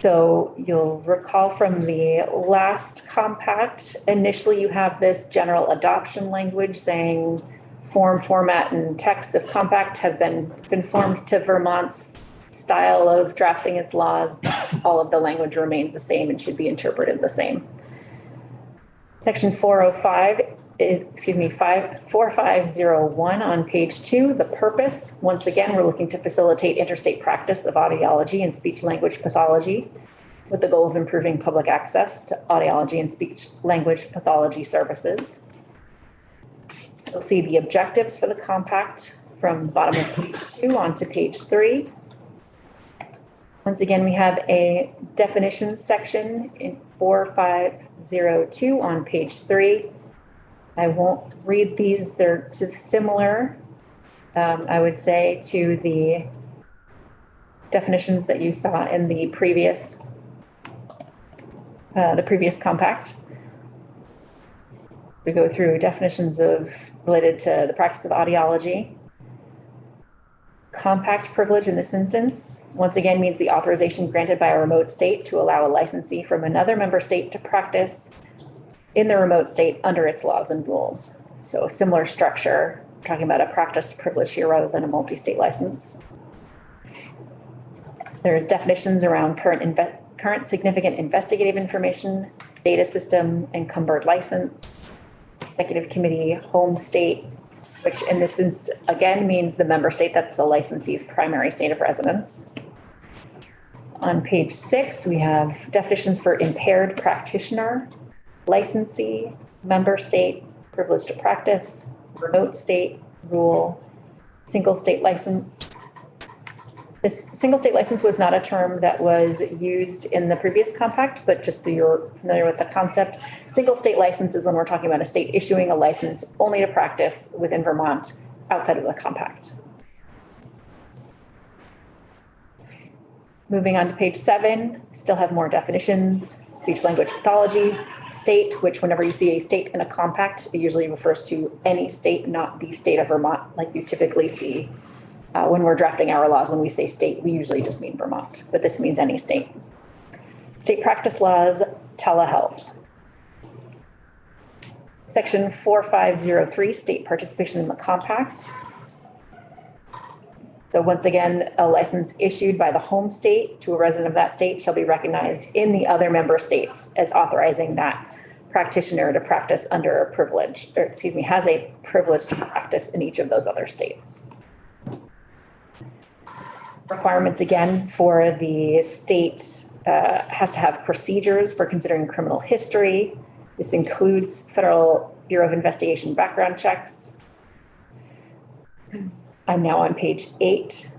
So you'll recall from the last compact, initially you have this general adoption language saying form, format, and text of compact have been conformed to Vermont's style of drafting its laws. All of the language remains the same and should be interpreted the same. Section 4501 on page 2, the purpose. Once again, we're looking to facilitate interstate practice of audiology and speech language pathology with the goal of improving public access to audiology and speech language pathology services. You'll see the objectives for the compact from the bottom of page 2 onto page 3. Once again, we have a definitions section in 4502 on page 3. I won't read these, they're similar, I would say, to the definitions that you saw in the previous compact. We go through definitions related to the practice of audiology. Compact privilege in this instance, once again, means the authorization granted by a remote state to allow a licensee from another member state to practice in the remote state under its laws and rules. So a similar structure talking about a practice privilege here rather than a multi-state license. There's definitions around current significant investigative information, data system, encumbered license, executive committee, home state, which in this instance, again, means the member state that's the licensee's primary state of residence. On page 6, we have definitions for impaired practitioner, licensee, member state, privilege to practice, remote state, rule, single state license. This single state license was not a term that was used in the previous compact, but just so you're familiar with the concept, single state license is when we're talking about a state issuing a license only to practice within Vermont outside of the compact. Moving on to page 7, still have more definitions, speech language pathology, state, which whenever you see a state in a compact, it usually refers to any state, not the state of Vermont, like you typically see when we're drafting our laws. When we say state, we usually just mean Vermont, but this means any state. State practice laws, telehealth. Section 4503, state participation in the compact. So once again, a license issued by the home state to a resident of that state shall be recognized in the other member states as authorizing that practitioner to practice under a privilege, or excuse me, has a privilege to practice in each of those other states. Requirements again for the state has to have procedures for considering criminal history. This includes Federal Bureau of Investigation background checks. I'm now on page 8.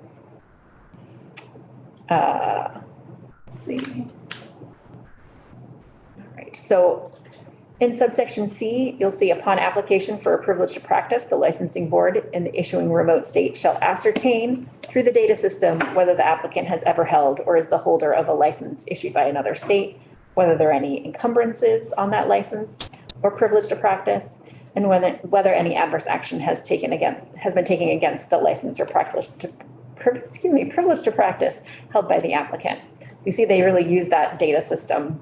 Let's see. All right, so in subsection C, you'll see upon application for a privilege to practice, the licensing board in the issuing remote state shall ascertain through the data system whether the applicant has ever held or is the holder of a license issued by another state, whether there are any encumbrances on that license or privilege to practice, and whether any adverse action has been taken against the license or privilege to practice held by the applicant. You see, they really use that data system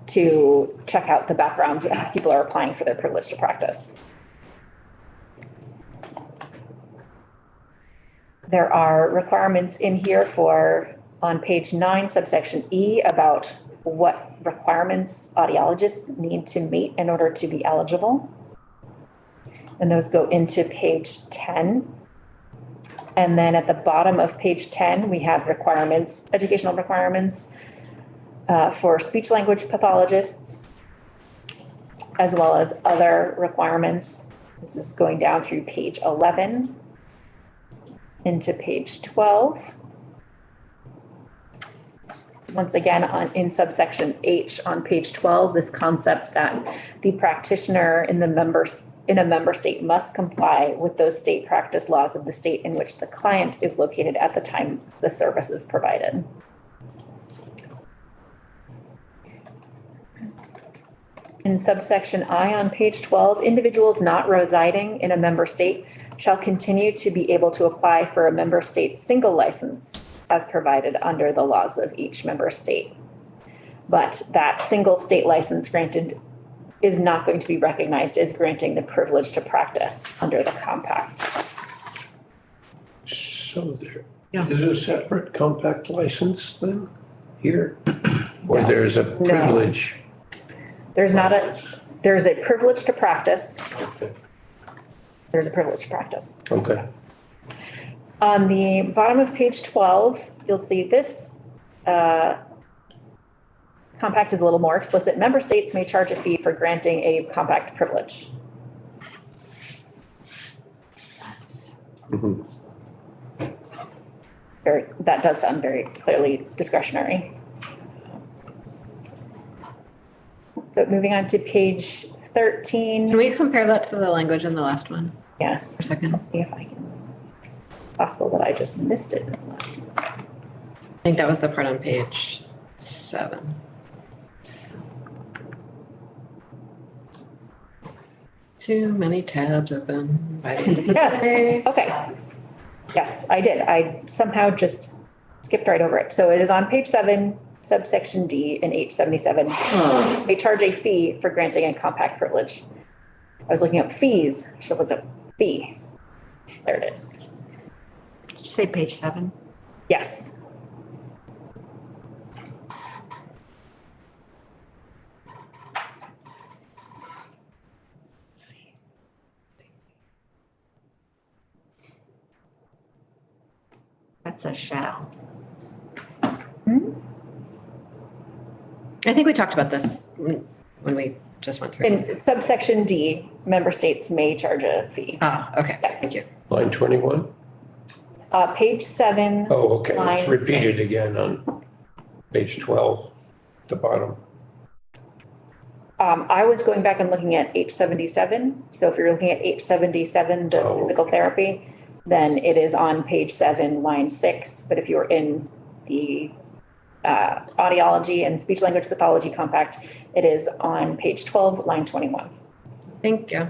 to check out the backgrounds if people are applying for their privilege to practice. There are requirements in here for, on page 9, subsection E, about what requirements audiologists need to meet in order to be eligible. And those go into page 10. And then at the bottom of page 10, we have requirements, educational requirements for speech language pathologists, as well as other requirements. This is going down through page 11 into page 12. Once again, in subsection H on page 12, this concept that the practitioner in a member state must comply with those state practice laws of the state in which the client is located at the time the service is provided. In subsection I on page 12, individuals not residing in a member state shall continue to be able to apply for a member state's single license as provided under the laws of each member state. But that single state license granted is not going to be recognized as granting the privilege to practice under the compact. So there Yeah. is a separate compact license then here? Or there's a privilege? There's a privilege to practice. There's a privilege to practice. Okay. On the bottom of page 12, you'll see this compact is a little more explicit. Member states may charge a fee for granting a compact privilege. That does sound very clearly discretionary. So moving on to page 13. Can we compare that to the language in the last one Yes. for a second? See if I can. Possible that I just missed it. I think that was the part on page 7. Too many tabs open by the end of the Yes, day. okay. Yes, I did. I somehow just skipped right over it. So it is on page 7, subsection D in H77. They charge a fee for granting a compact privilege. I was looking up fees. I should have looked up B. There it is. Did you say page 7? Yes. That's a shall. I think we talked about this when we just went through. In subsection D, member states may charge a fee. Okay, thank you. Line 21? Page 7. Oh, okay, it's Line repeated 6. again on page 12, the bottom. I was going back and looking at H77. So if you're looking at H77, the Oh. physical therapy, then it is on page 7, line 6. But if you're in the audiology and speech language pathology compact, it is on page 12, line 21. Thank you.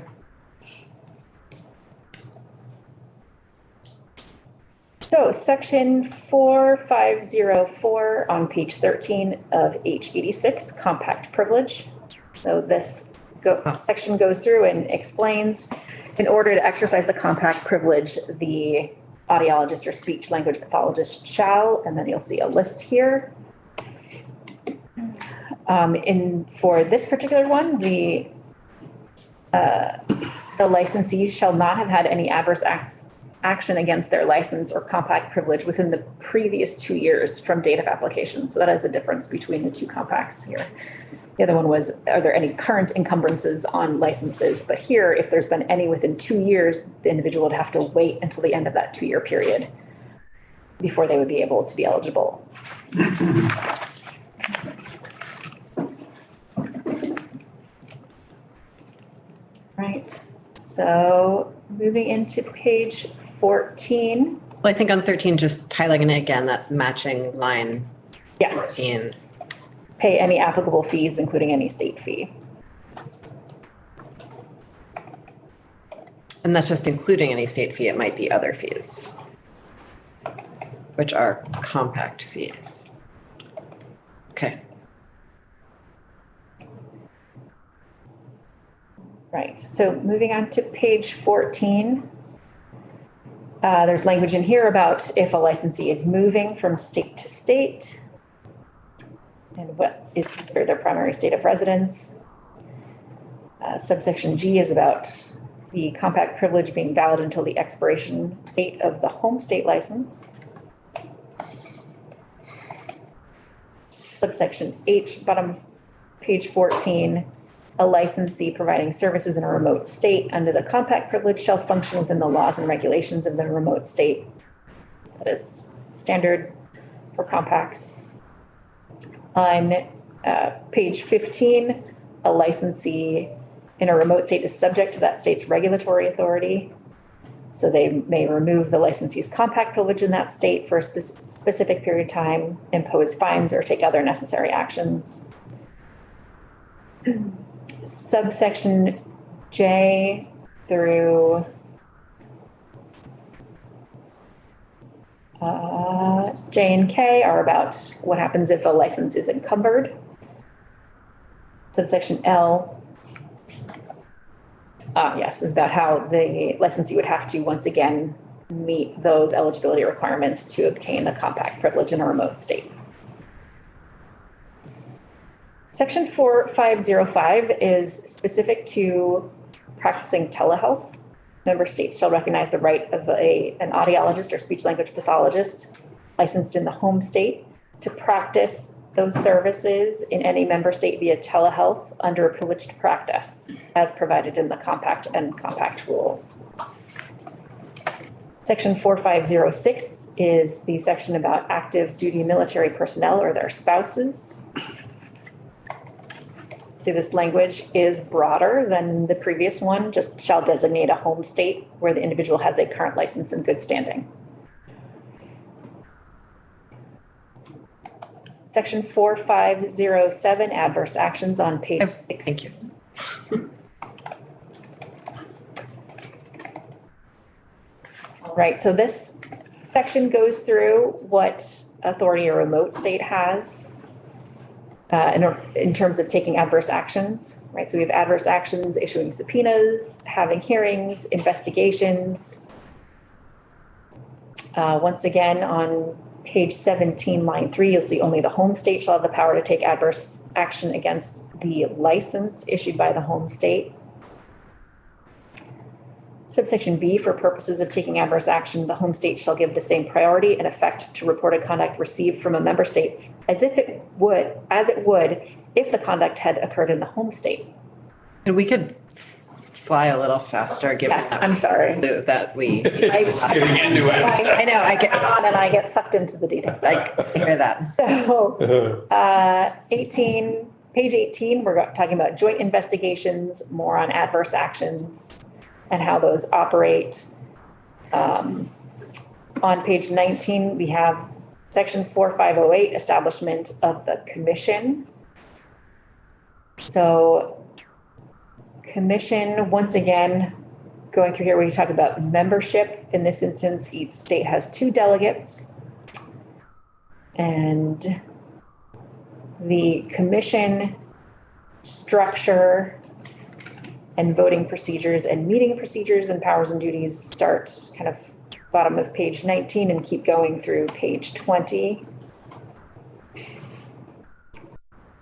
So section 4504 on page 13 of H86, compact privilege. So this section goes through and explains, in order to exercise the compact privilege, the audiologist or speech language pathologist shall, and then you'll see a list here. For this particular one, the licensee shall not have had any adverse action against their license or compact privilege within the previous 2 years from date of application. So that is the difference between the two compacts here. The other one was, are there any current encumbrances on licenses? But here, if there's been any within 2 years, the individual would have to wait until the end of that 2-year period before they would be able to be eligible. Right, so moving into page 14. Well, I think on 13, just highlighting it again, that matching line Yes, 14. pay any applicable fees, including any state fee. And that's just including any state fee. It might be other fees, which are compact fees. Okay. Right, so moving on to page 14. There's language in here about if a licensee is moving from state to state and what is considered their primary state of residence. Subsection G is about the compact privilege being valid until the expiration date of the home state license. Subsection H, bottom of page 14, a licensee providing services in a remote state under the compact privilege shall function within the laws and regulations of the remote state. That is standard for compacts. On page 15, a licensee in a remote state is subject to that state's regulatory authority. So they may remove the licensee's compact privilege in that state for a specific period of time, impose fines, or take other necessary actions. Subsection J through J and K are about what happens if a license is encumbered. Subsection L, yes, is about how the licensee would have to once again meet those eligibility requirements to obtain the compact privilege in a remote state. Section 4505 is specific to practicing telehealth. Member states shall recognize the right of an audiologist or speech language pathologist licensed in the home state to practice those services in any member state via telehealth under a privileged practice as provided in the compact and compact rules. Section 4506 is the section about active duty military personnel or their spouses. So this language is broader than the previous one, just shall designate a home state where the individual has a current license in good standing. Section 4507, adverse actions on page 6. Thank you. Right, so this section goes through what authority a remote state has in terms of taking adverse actions, right? So we have adverse actions, issuing subpoenas, having hearings, investigations. Once again, on page 17, line 3, you'll see only the home state shall have the power to take adverse action against the license issued by the home state. Subsection B, for purposes of taking adverse action, the home state shall give the same priority and effect to reported conduct received from a member state as it would if the conduct had occurred in the home state. And we could fly a little faster, given Yes, I'm sorry. that we, Getting into it. I know, I get, On and I get sucked into the details. I hear that. So, 18, page 18, we're talking about joint investigations, more on adverse actions and how those operate. On page 19, we have section 4508, establishment of the commission. So commission, once again, going through here, we talk about membership. In this instance, each state has 2 delegates. And the commission structure and voting procedures and meeting procedures and powers and duties start kind of bottom of page 19 and keep going through page 20.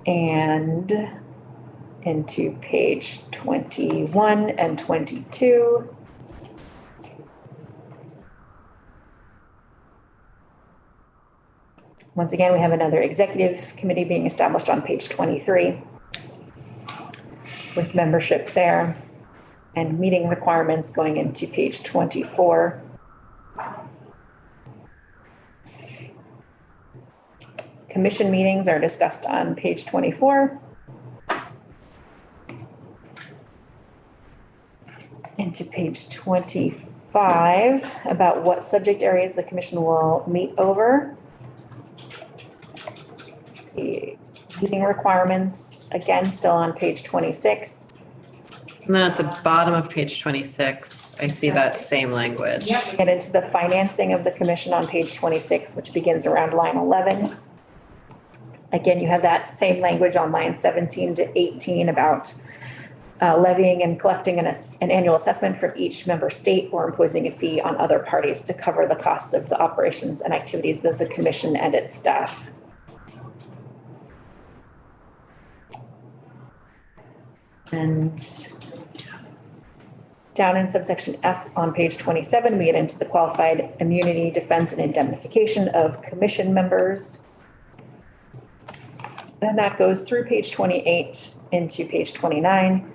And into page 21 and 22. Once again, we have another executive committee being established on page 23 with membership there and meeting requirements going into page 24. Commission meetings are discussed on page 24. Into page 25 about what subject areas the commission will meet over. Let's see, meeting requirements, again, still on page 26. And then at the bottom of page 26, I see that same language. Get into the financing of the commission on page 26, which begins around line 11. Again, you have that same language on line 17 to 18 about levying and collecting an annual assessment from each member state or imposing a fee on other parties to cover the cost of the operations and activities of the commission and its staff. And down in subsection F on page 27, we get into the qualified immunity, defense, and indemnification of commission members. And that goes through page 28 into page 29.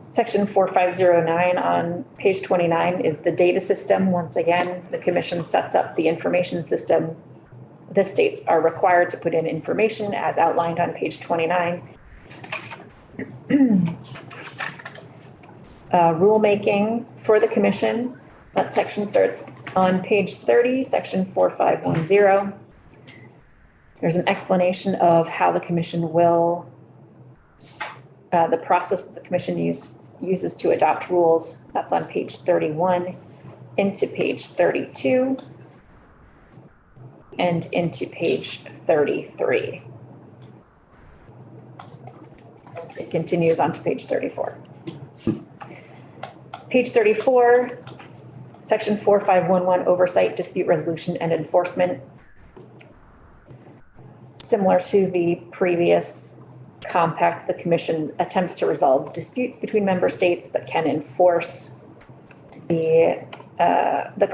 Section 4509 on page 29 is the data system. Once again, the commission sets up the information system. The states are required to put in information as outlined on page 29. Rulemaking for the commission. That section starts on page 30, section 4510. There's an explanation of how the commission will, the process that the commission uses to adopt rules. That's on page 31 into page 32 and into page 33. It continues on to page 34. Page 34, section 4511, oversight, dispute resolution, and enforcement. Similar to the previous compact, the commission attempts to resolve disputes between member states, but can enforce the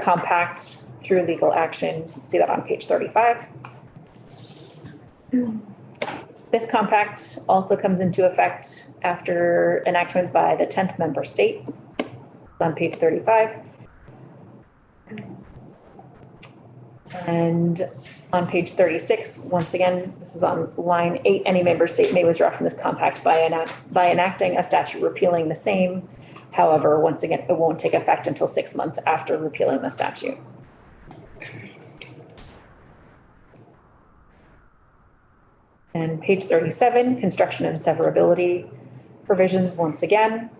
compact through legal action. See that on page 35. This compact also comes into effect after enactment by the 10th member state. On page 35. And on page 36, once again, this is on line 8, any member state may withdraw from this compact by enacting a statute repealing the same. However, once again, it won't take effect until 6 months after repealing the statute. And page 37, construction and severability provisions, once again.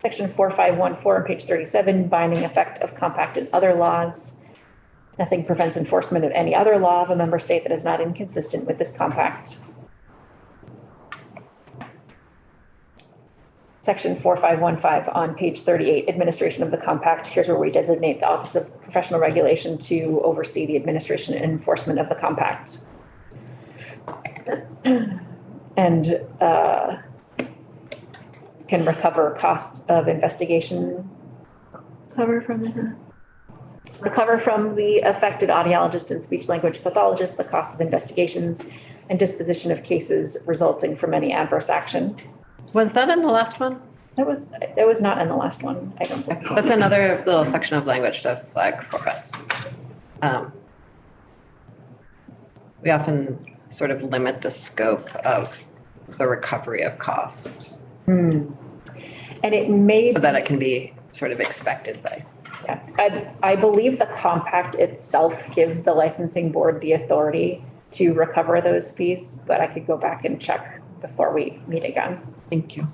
Section 4514 on page 37, binding effect of compact and other laws. Nothing prevents enforcement of any other law of a member state that is not inconsistent with this compact. Section 4515 on page 38, administration of the compact. Here's where we designate the Office of Professional Regulation to oversee the administration and enforcement of the compact. And can recover costs of investigation. Recover from the affected audiologist and speech language pathologist the cost of investigations and disposition of cases resulting from any adverse action. Was that in the last one? That was not in the last one, I don't think. That's another little section of language to flag for us. We often sort of limit the scope of the recovery of costs And it may. so that it can be sort of expected by. Yes, I believe the compact itself gives the licensing board the authority to recover those fees, but I could go back and check before we meet again. Thank you.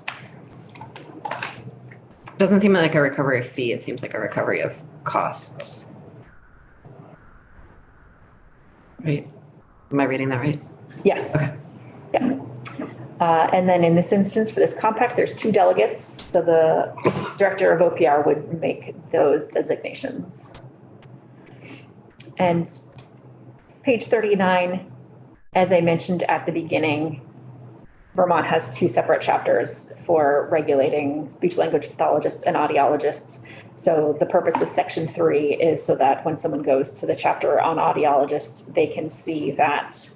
Doesn't seem like a recovery fee. It seems like a recovery of costs. Right? Am I reading that right? Yes. Okay. Yeah. And then in this instance, for this compact, there's 2 delegates. So the director of OPR would make those designations. And page 39, as I mentioned at the beginning, Vermont has 2 separate chapters for regulating speech language pathologists and audiologists. So the purpose of section 3 is so that when someone goes to the chapter on audiologists, they can see that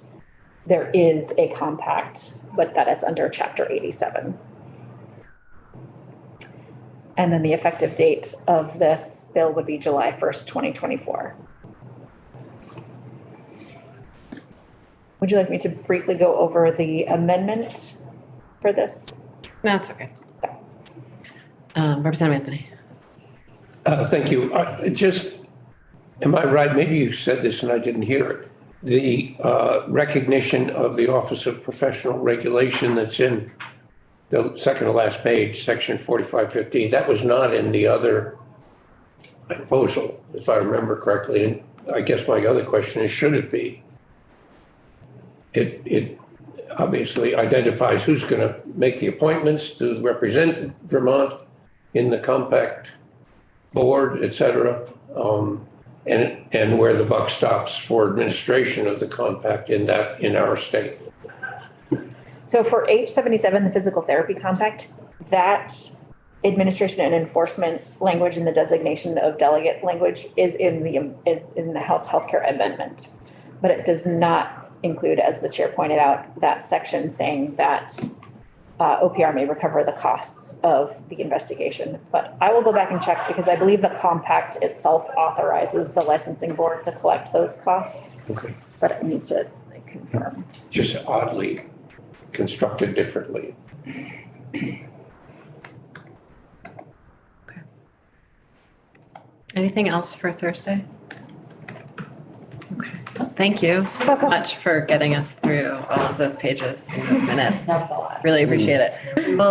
there is a compact, but that it's under chapter 87. And then the effective date of this bill would be July 1st, 2024. Would you like me to briefly go over the amendment for this? No, it's okay. Representative Anthony. Thank you. Am I right? Maybe you said this and I didn't hear it. The recognition of the Office of Professional Regulation that's in the second to last page, section 4515, that was not in the other proposal, if I remember correctly. And I guess my other question is, should it be? It obviously identifies who's going to make the appointments to represent Vermont in the compact board, et cetera, and where the buck stops for administration of the compact in our state. So for H77, the physical therapy compact, that administration and enforcement language and the designation of delegate language is in the House Healthcare Amendment. But it does not include, as the chair pointed out, that section saying that OPR may recover the costs of the investigation. But I will go back and check because I believe the compact itself authorizes the licensing board to collect those costs. Okay. But I need to confirm. Just oddly constructed differently. Anything else for Thursday? Okay. Thank you so much for getting us through all of those pages in those minutes. That's a lot. Really appreciate it. Well,